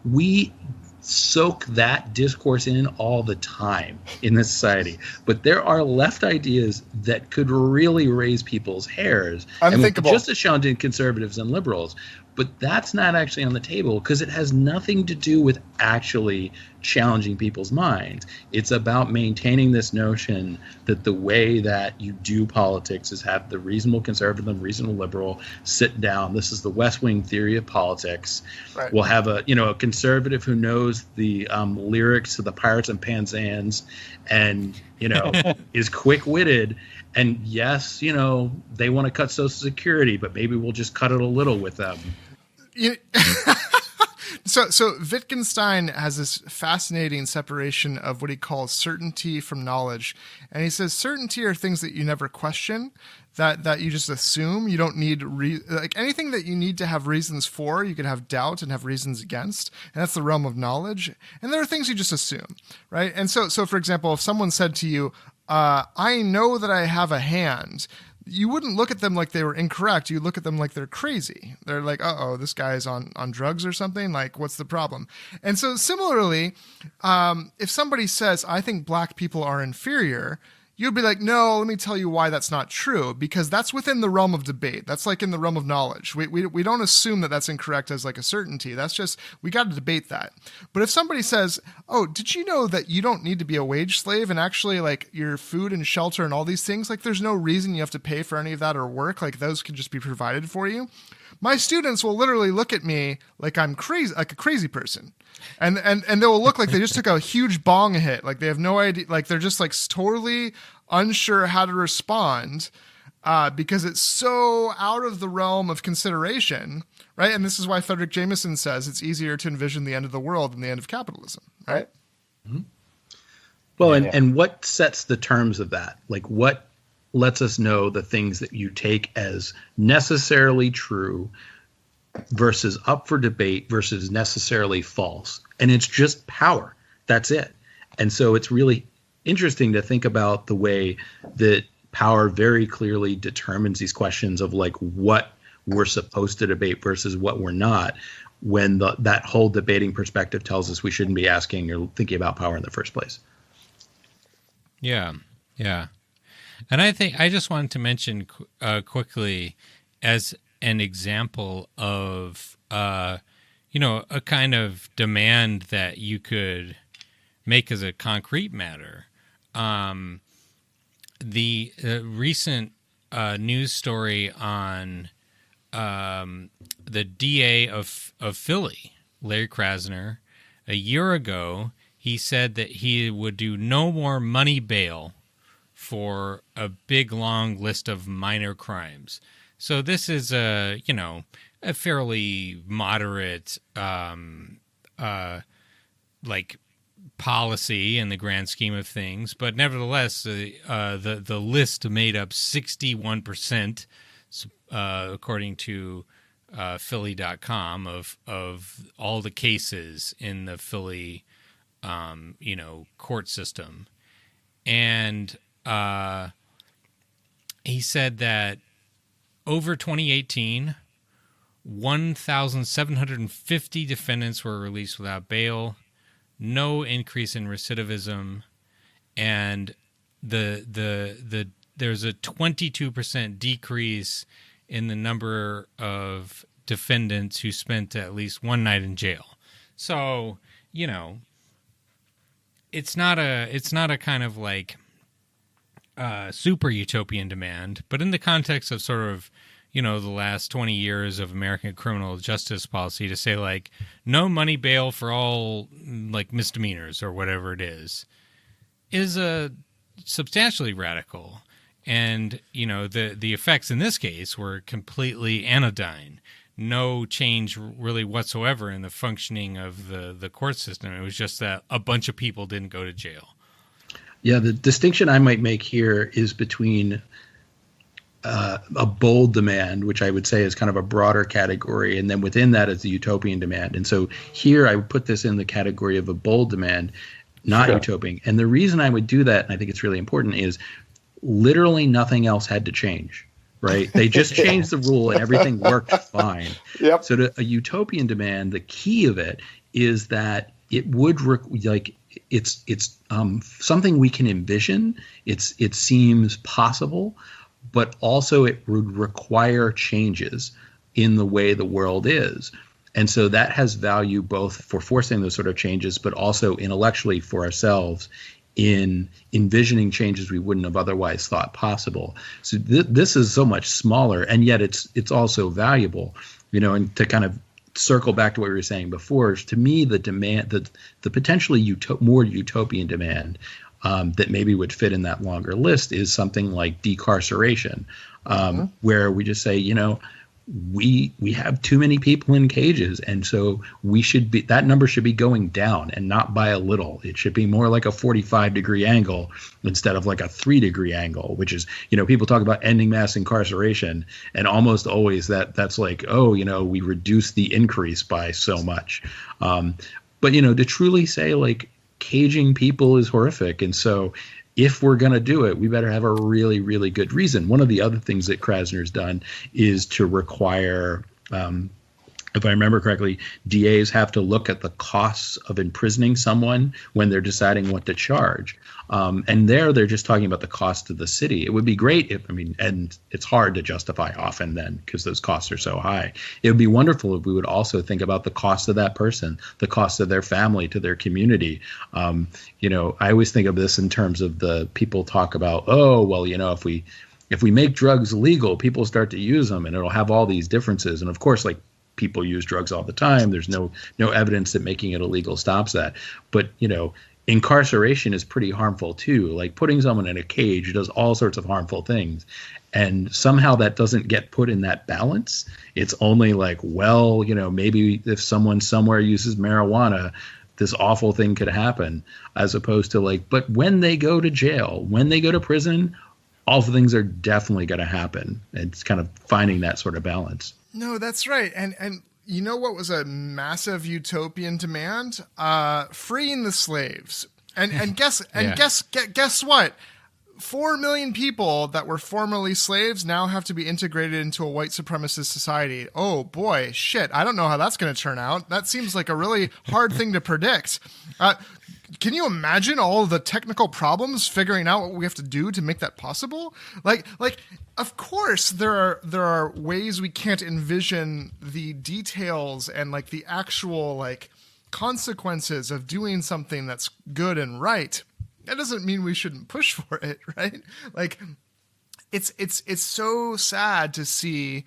We soak that discourse in all the time in this society, but there are left ideas that could really raise people's hairs, unthinkable, and just as shown in conservatives and liberals. But that's not actually on the table, because it has nothing to do with actually challenging people's minds. It's about maintaining this notion that the way that you do politics is have the reasonable conservative and reasonable liberal sit down. This is the West Wing theory of politics. Right. We'll have a conservative who knows the lyrics to the Pirates and Penzance, and is quick-witted. And yes, they want to cut Social Security, but maybe we'll just cut it a little with them. So Wittgenstein has this fascinating separation of what he calls certainty from knowledge. And he says certainty are things that you never question, that you just assume. You don't need like anything that you need to have reasons for, you can have doubt and have reasons against. And that's the realm of knowledge. And there are things you just assume, right? And so for example, if someone said to you, I know that I have a hand, you wouldn't look at them like they were incorrect. You look at them like they're crazy. They're like, uh-oh, this guy's on drugs or something. Like, what's the problem? And so similarly, if somebody says, I think black people are inferior, you'd be like, no, let me tell you why that's not true, because that's within the realm of debate. That's like in the realm of knowledge. We don't assume that that's incorrect as like a certainty. That's just, we got to debate that. But if somebody says, oh, did you know that you don't need to be a wage slave, and actually like your food and shelter and all these things, like there's no reason you have to pay for any of that or work, like those can just be provided for you. My students will literally look at me like I'm crazy, like a crazy person. And they will look like they just took a huge bong hit. Like they have no idea, like they're just like totally unsure how to respond because it's so out of the realm of consideration, right? And this is why Frederick Jameson says it's easier to envision the end of the world than the end of capitalism, right? Mm-hmm. Well, and what sets the terms of that? Like what lets us know the things that you take as necessarily true versus up for debate versus necessarily false? And it's just power. That's it. And so it's really interesting to think about the way that power very clearly determines these questions of like what we're supposed to debate versus what we're not, when that whole debating perspective tells us we shouldn't be asking or thinking about power in the first place. Yeah. And I think I just wanted to mention quickly as an example of, a kind of demand that you could make as a concrete matter. The recent news story on the DA of Philly, Larry Krasner, a year ago, he said that he would do no more money bail for a big, long list of minor crimes. So this is a fairly moderate, policy in the grand scheme of things, but nevertheless, the list made up 61%, according to Philly.com, of all the cases in the Philly court system. And he said that over 2018, 1,750 defendants were released without bail, no increase in recidivism, and there's a 22% decrease in the number of defendants who spent at least one night in jail. So, it's not a kind of like super utopian demand, but in the context of sort of, the last 20 years of American criminal justice policy, to say like no money bail for all like misdemeanors or whatever it is a substantially radical. And, the effects in this case were completely anodyne. No change really whatsoever in the functioning of the court system. It was just that a bunch of people didn't go to jail. Yeah, the distinction I might make here is between a bold demand, which I would say is kind of a broader category, and then within that is the utopian demand. And so here I would put this in the category of a bold demand, not utopian. And the reason I would do that, and I think it's really important, is literally nothing else had to change, right? They just changed the rule and everything worked fine. Yep. So a utopian demand, the key of it is that it would it's something we can envision. It seems possible, but also it would require changes in the way the world is. And so that has value both for forcing those sort of changes, but also intellectually for ourselves in envisioning changes we wouldn't have otherwise thought possible. So this is so much smaller, and yet it's also valuable, and to kind of circle back to what we were saying before, to me, the demand, the potentially more utopian demand that maybe would fit in that longer list is something like decarceration, where we just say, we have too many people in cages, and so that number should be going down, and not by a little. It should be more like a 45-degree angle instead of like a 3-degree angle, which is, people talk about ending mass incarceration, and almost always that's like, we reduce the increase by so much. But to truly say like caging people is horrific, and so if we're going to do it, we better have a really, really good reason. One of the other things that Krasner's done is to require, if I remember correctly, DAs have to look at the costs of imprisoning someone when they're deciding what to charge. And they're just talking about the cost to the city. It would be great and it's hard to justify often then because those costs are so high. It would be wonderful if we would also think about the cost of that person, the cost of their family, to their community. I always think of this in terms of the people talk about, if we make drugs legal, people start to use them and it'll have all these differences. And of course, like, people use drugs all the time. There's no evidence that making it illegal stops that. But, incarceration is pretty harmful too. Like putting someone in a cage does all sorts of harmful things. And somehow that doesn't get put in that balance. It's only like, maybe if someone somewhere uses marijuana, this awful thing could happen, as opposed to like, but when they go to jail, when they go to prison, awful things are definitely going to happen. It's kind of finding that sort of balance. No, that's right. And you know what was a massive utopian demand? Freeing the slaves. And guess what? 4 million people that were formerly slaves now have to be integrated into a white supremacist society. Oh boy, shit. I don't know how that's going to turn out. That seems like a really hard thing to predict. Can you imagine all the technical problems figuring out what we have to do to make that possible? Like, of course there are ways we can't envision the details and like the actual like consequences of doing something that's good and right. That doesn't mean we shouldn't push for it, right? Like, it's so sad to see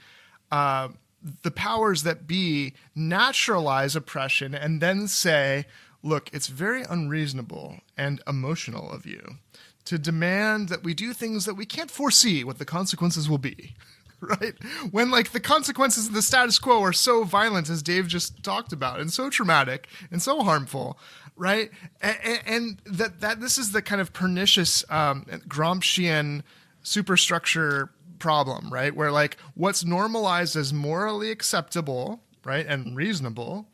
the powers that be naturalize oppression and then say, look, it's very unreasonable and emotional of you to demand that we do things that we can't foresee what the consequences will be, right? When like the consequences of the status quo are so violent, as Dave just talked about, and so traumatic and so harmful, right? And that this is the kind of pernicious Gramscian superstructure problem, right? Where like what's normalized as morally acceptable, right, and reasonable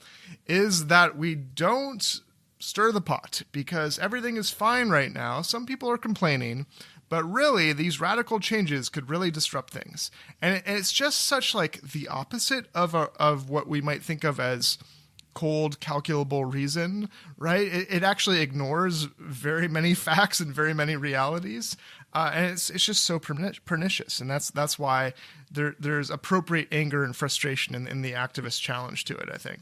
is that we don't stir the pot because everything is fine right now. Some people are complaining, but really these radical changes could really disrupt things. And it's just such like the opposite of what we might think of as cold, calculable reason, right? It actually ignores very many facts and very many realities. And it's just so pernicious. And that's why there's appropriate anger and frustration in the activist challenge to it, I think.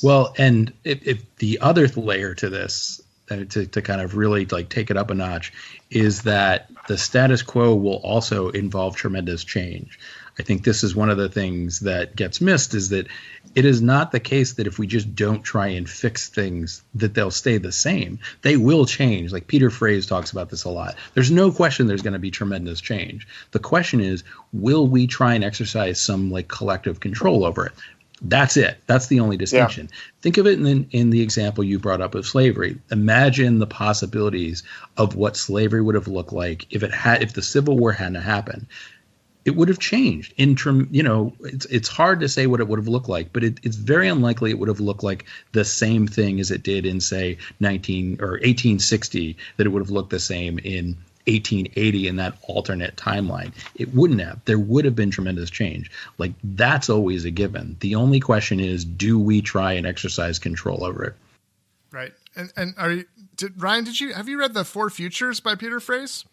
Well, and if the other layer to this, to kind of really like take it up a notch, is that the status quo will also involve tremendous change. I think this is one of the things that gets missed, is that it is not the case that if we just don't try and fix things that they'll stay the same. They will change. Like Peter Fraze talks about this a lot. There's no question there's going to be tremendous change. The question is, will we try and exercise some like collective control over it? That's it. That's the only distinction. Yeah. Think of it in the example you brought up of slavery. Imagine the possibilities of what slavery would have looked like if the Civil War hadn't happened. It would have changed. It's hard to say what it would have looked like, but it's very unlikely it would have looked like the same thing as it did in, say, 1860, that it would have looked the same in 1880 in that alternate timeline. It wouldn't have. There would have been tremendous change. Like, that's always a given. The only question is, do we try and exercise control over it? Right. And Ryan, have you read The Four Futures by Peter Fraze?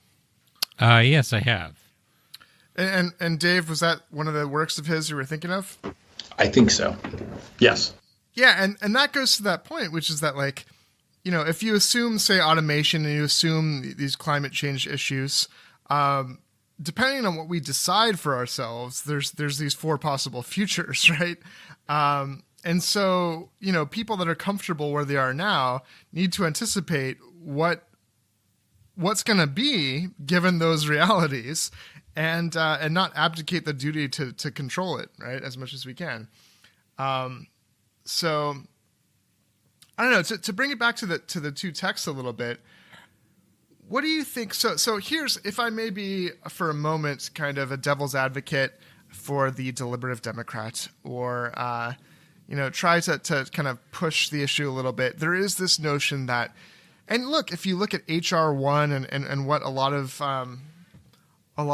Yes, I have. And Dave, was that one of the works of his you were thinking of? I think so. Yes. Yeah, and that goes to that point, which is that, like, if you assume, say, automation, and you assume these climate change issues, depending on what we decide for ourselves, there's these four possible futures, right? And so, people that are comfortable where they are now need to anticipate what's going to be given those realities, and not abdicate the duty to control it, right, as much as we can. So I don't know, to bring it back to the two texts a little bit. What do you think? So here's, if I may be for a moment kind of a devil's advocate for the deliberative Democrat, or try to kind of push the issue a little bit. There is this notion that, and look, if you look at HR1 and what a lot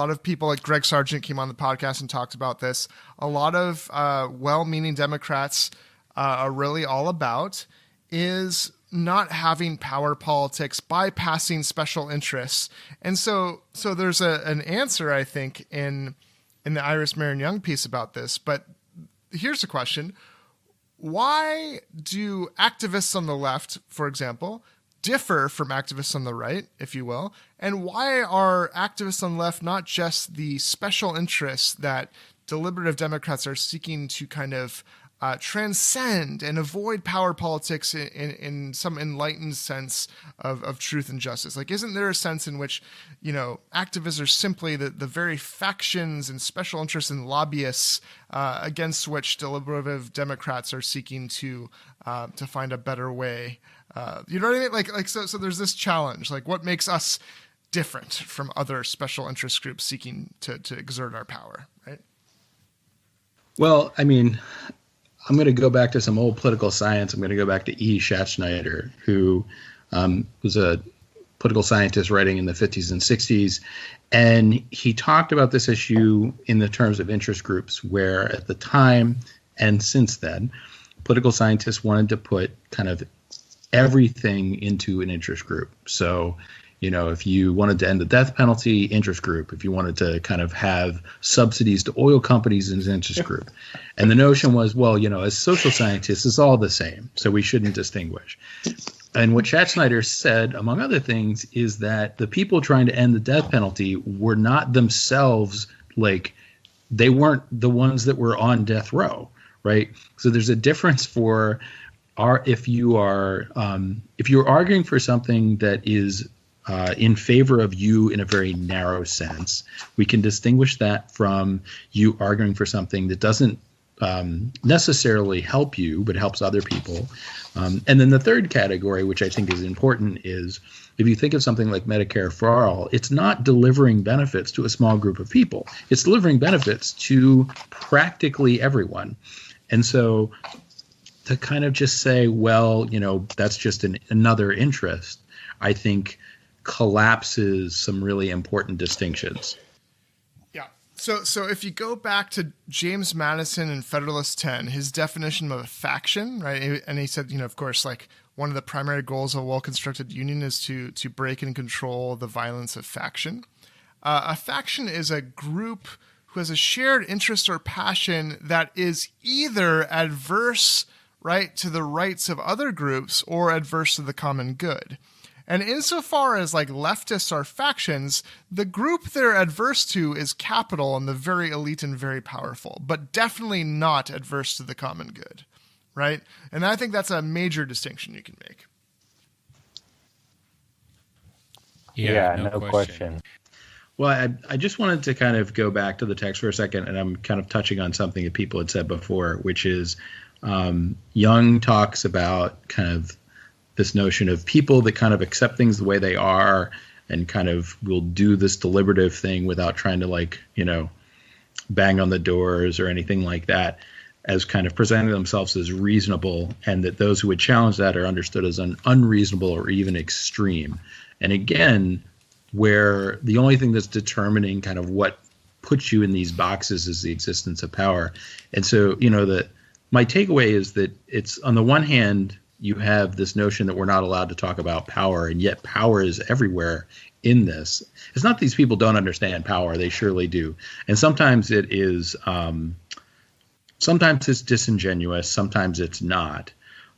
of people like Greg Sargent came on the podcast and talked about this, a lot of well-meaning Democrats are really all about is not having power politics, bypassing special interests. And so there's an answer, I think, in the Iris Marion Young piece about this. But here's the question. Why do activists on the left, for example, differ from activists on the right, if you will? And why are activists on the left not just the special interests that deliberative Democrats are seeking to kind of transcend and avoid power politics in some enlightened sense of truth and justice? Like, isn't there a sense in which, activists are simply the very factions and special interests and lobbyists against which deliberative Democrats are seeking to find a better way? You know what I mean? Like so there's this challenge. Like, what makes us different from other special interest groups seeking to exert our power, right? Well, I mean, I'm going to go back to some old political science. I'm going to go back to E. Schatzschneider, who was a political scientist writing in the 50s and 60s. And he talked about this issue in the terms of interest groups, where at the time and since then, political scientists wanted to put kind of everything into an interest group. So, if you wanted to end the death penalty, interest group. If you wanted to kind of have subsidies to oil companies, in an interest group. And the notion was, well, as social scientists, it's all the same, so we shouldn't distinguish. And what Schatzschneider said, among other things, is that the people trying to end the death penalty were not themselves, like, they weren't the ones that were on death row, right? So there's a difference for if you're arguing for something that is in favor of you in a very narrow sense, we can distinguish that from you arguing for something that doesn't necessarily help you, but helps other people. And then the third category, which I think is important, is if you think of something like Medicare for All, it's not delivering benefits to a small group of people. It's delivering benefits to practically everyone. And so to kind of just say, well, that's just another interest, I think collapses some really important distinctions. Yeah. So if you go back to James Madison in Federalist 10, his definition of a faction, right? And he said, of course, like one of the primary goals of a well-constructed union is to break and control the violence of faction. A faction is a group who has a shared interest or passion that is either adverse, right, to the rights of other groups or adverse to the common good. And insofar as like leftists are factions, the group they're adverse to is capital and the very elite and very powerful, but definitely not adverse to the common good, right? And I think that's a major distinction you can make. Yeah, no question. Well, I just wanted to kind of go back to the text for a second, and I'm kind of touching on something that people had said before, which is Young talks about kind of this notion of people that kind of accept things the way they are and kind of will do this deliberative thing without trying to bang on the doors or anything like that, as kind of presenting themselves as reasonable, and that those who would challenge that are understood as unreasonable or even extreme. And again, where the only thing that's determining kind of what puts you in these boxes is the existence of power. And so, my takeaway is that it's, on the one hand, you have this notion that we're not allowed to talk about power, and yet power is everywhere in this. It's not that these people don't understand power; they surely do. And sometimes it is, sometimes it's disingenuous, sometimes it's not.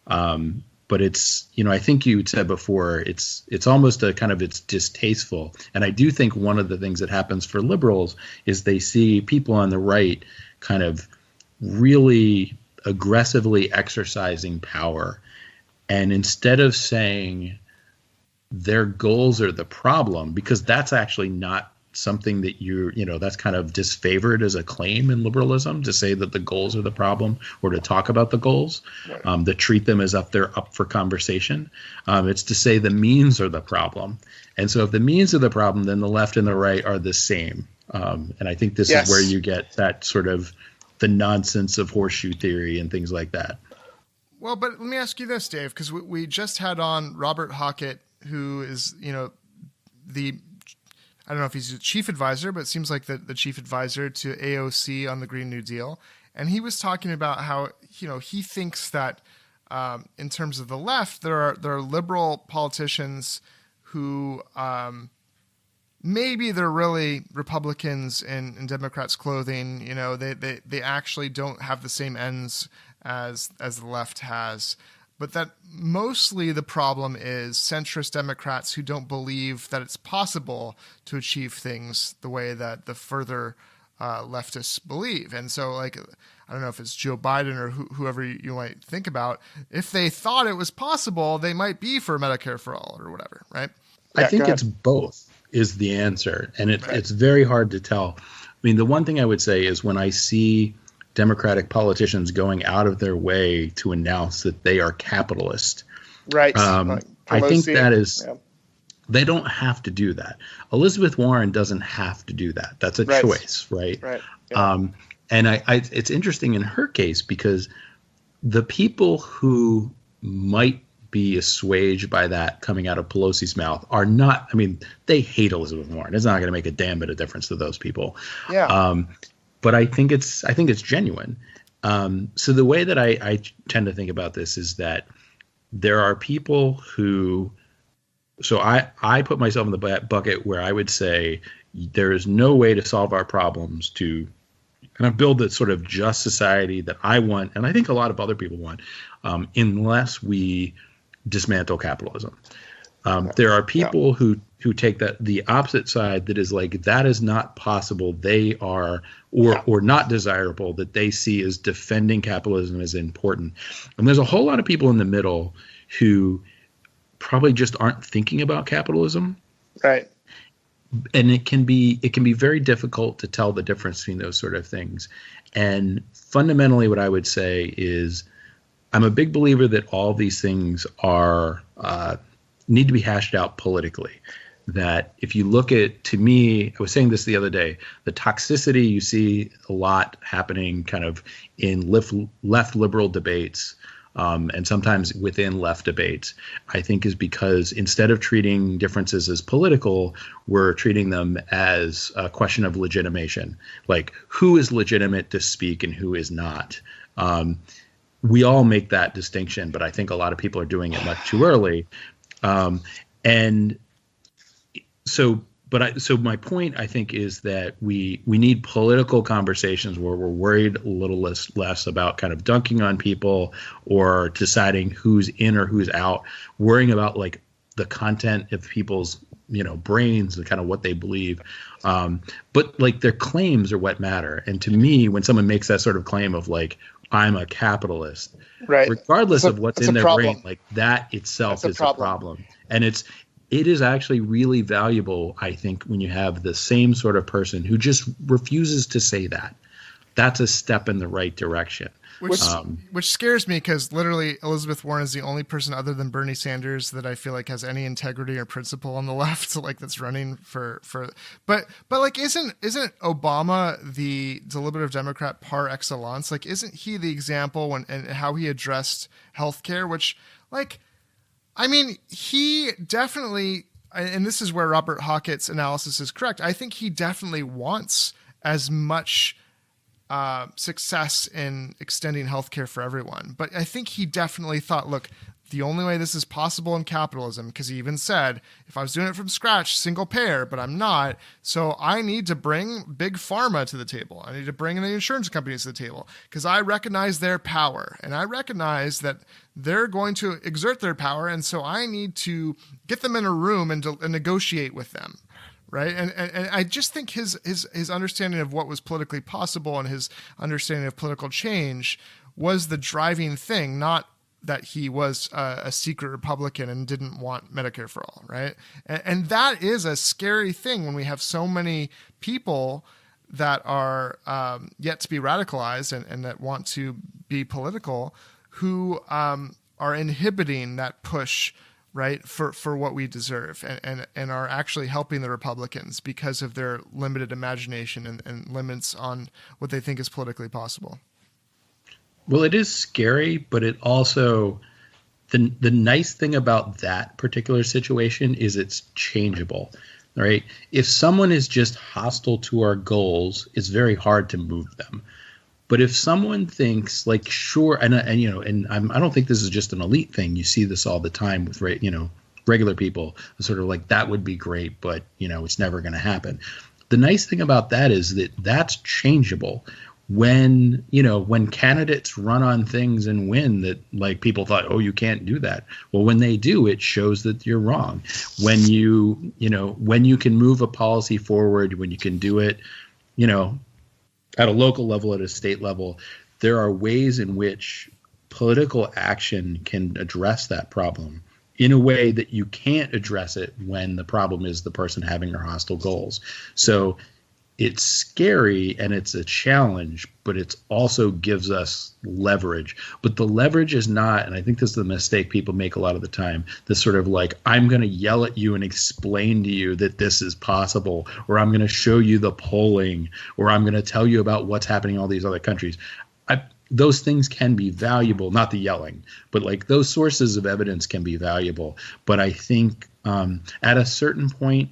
But it's, I think you said before, it's almost a kind of, it's distasteful. And I do think one of the things that happens for liberals is they see people on the right kind of really aggressively exercising power. And instead of saying their goals are the problem, because that's actually not something that that's kind of disfavored as a claim in liberalism, to say that the goals are the problem or to talk about the goals, right. To treat them as up for conversation. It's to say the means are the problem. And so if the means are the problem, then the left and the right are the same. And I think this is where you get that sort of the nonsense of horseshoe theory and things like that. Well, but let me ask you this, Dave, because we just had on Robert Hockett, who is, I don't know if he's a chief advisor, but it seems like the chief advisor to AOC on the Green New Deal. And he was talking about how, he thinks that in terms of the left, there are liberal politicians who maybe they're really Republicans in Democrats' clothing. They actually don't have the same ends as the left has. But that mostly the problem is centrist Democrats who don't believe that it's possible to achieve things the way that the further leftists believe. And so, I don't know if it's Joe Biden or whoever you might think about, if they thought it was possible, they might be for Medicare for all or whatever, right? I think it's both is the answer. And it's very hard to tell. I mean, the one thing I would say is when I see Democratic politicians going out of their way to announce that they are capitalist. Right. I think that is, they don't have to do that. Elizabeth Warren doesn't have to do that. That's a choice, right? Right. Yeah. And it's interesting in her case because the people who might be assuaged by that coming out of Pelosi's mouth are not, they hate Elizabeth Warren. It's not going to make a damn bit of difference to those people. Yeah. But I think it's genuine. So the way that I tend to think about this is that there are people who, so I put myself in the bucket where I would say there is no way to solve our problems to kind of build the sort of just society that I want, and I think a lot of other people want, unless we dismantle capitalism. There are people who take the opposite side, that is like, that is not possible. They are, or not desirable, that they see as defending capitalism as important. And there's a whole lot of people in the middle who probably just aren't thinking about capitalism. Right. And it can be very difficult to tell the difference between those sort of things. And fundamentally what I would say is I'm a big believer that all these things are need to be hashed out politically. That if you look at, to me, I was saying this the other day, the toxicity you see a lot happening kind of in left liberal debates and sometimes within left debates, I think is because instead of treating differences as political, we're treating them as a question of legitimation, like who is legitimate to speak and who is not. We all make that distinction, but I think a lot of people are doing it much too early. So my point, I think, is that we need political conversations where we're worried a little less about kind of dunking on people or deciding who's in or who's out, worrying about like the content of people's brains and kind of what they believe. But like their claims are what matter. And to me, when someone makes that sort of claim of like, I'm a capitalist, right, regardless of what's in their brain, like that itself is a problem. And it is actually really valuable, I think, when you have the same sort of person who just refuses to say that. That's a step in the right direction. Which scares me because literally Elizabeth Warren is the only person other than Bernie Sanders that I feel like has any integrity or principle on the left, like that's running for. But like, isn't Obama the deliberative Democrat par excellence? Like, isn't he the example and how he addressed healthcare? Which, like, I mean, he definitely, and this is where Robert Hockett's analysis is correct. I think he definitely wants as much success in extending healthcare for everyone. But I think he definitely thought, look, the only way this is possible in capitalism, because he even said, if I was doing it from scratch, single payer, but I'm not, so I need to bring big pharma to the table. I need to bring the insurance companies to the table because I recognize their power and I recognize that they're going to exert their power. And so I need to get them in a room and negotiate with them. Right. And I just think his understanding of what was politically possible and his understanding of political change was the driving thing, not that he was a secret Republican and didn't want Medicare for all. Right. And that is a scary thing when we have so many people that are yet to be radicalized and that want to be political who are inhibiting that push, right, for what we deserve and are actually helping the Republicans because of their limited imagination and limits on what they think is politically possible. Well, it is scary, but it also, the nice thing about that particular situation is it's changeable, right? If someone is just hostile to our goals, it's very hard to move them. But if someone thinks like, sure, and I don't think this is just an elite thing. You see this all the time with, regular people, sort of like, that would be great, but, it's never going to happen. The nice thing about that is that that's changeable. When candidates run on things and win that, like, people thought, oh, you can't do that. Well, when they do, it shows that you're wrong. When when you can move a policy forward, when you can do it, at a local level, at a state level, there are ways in which political action can address that problem in a way that you can't address it when the problem is the person having their hostile goals. So it's scary and it's a challenge, but it also gives us leverage. But the leverage is not, and I think this is the mistake people make a lot of the time, this sort of like, I'm going to yell at you and explain to you that this is possible, or I'm going to show you the polling, or I'm going to tell you about what's happening in all these other countries. Those things can be valuable, not the yelling, but like those sources of evidence can be valuable. But I think at a certain point,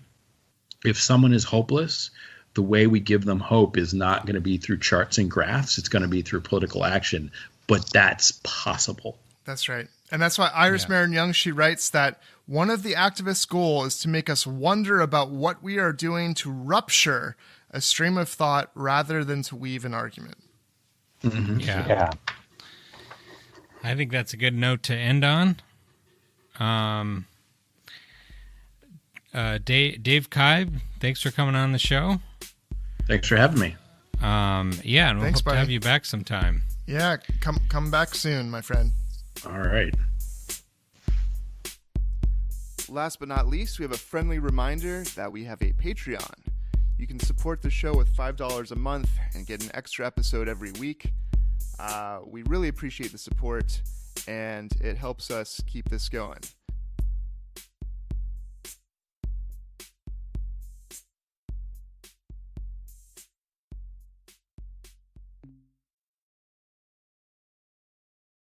if someone is hopeless, the way we give them hope is not going to be through charts and graphs. It's going to be through political action, but that's possible. That's right. And that's why Iris Marion Young, she writes that one of the activists' goal is to make us wonder about what we are doing to rupture a stream of thought rather than to weave an argument. Mm-hmm. Yeah. I think that's a good note to end on. Dave Kaib, thanks for coming on the show. Thanks for having me. And we'll hope to have you back sometime. Yeah, come back soon, my friend. All right. Last but not least, we have a friendly reminder that we have a Patreon. You can support the show with $5 a month and get an extra episode every week. We really appreciate the support, and it helps us keep this going.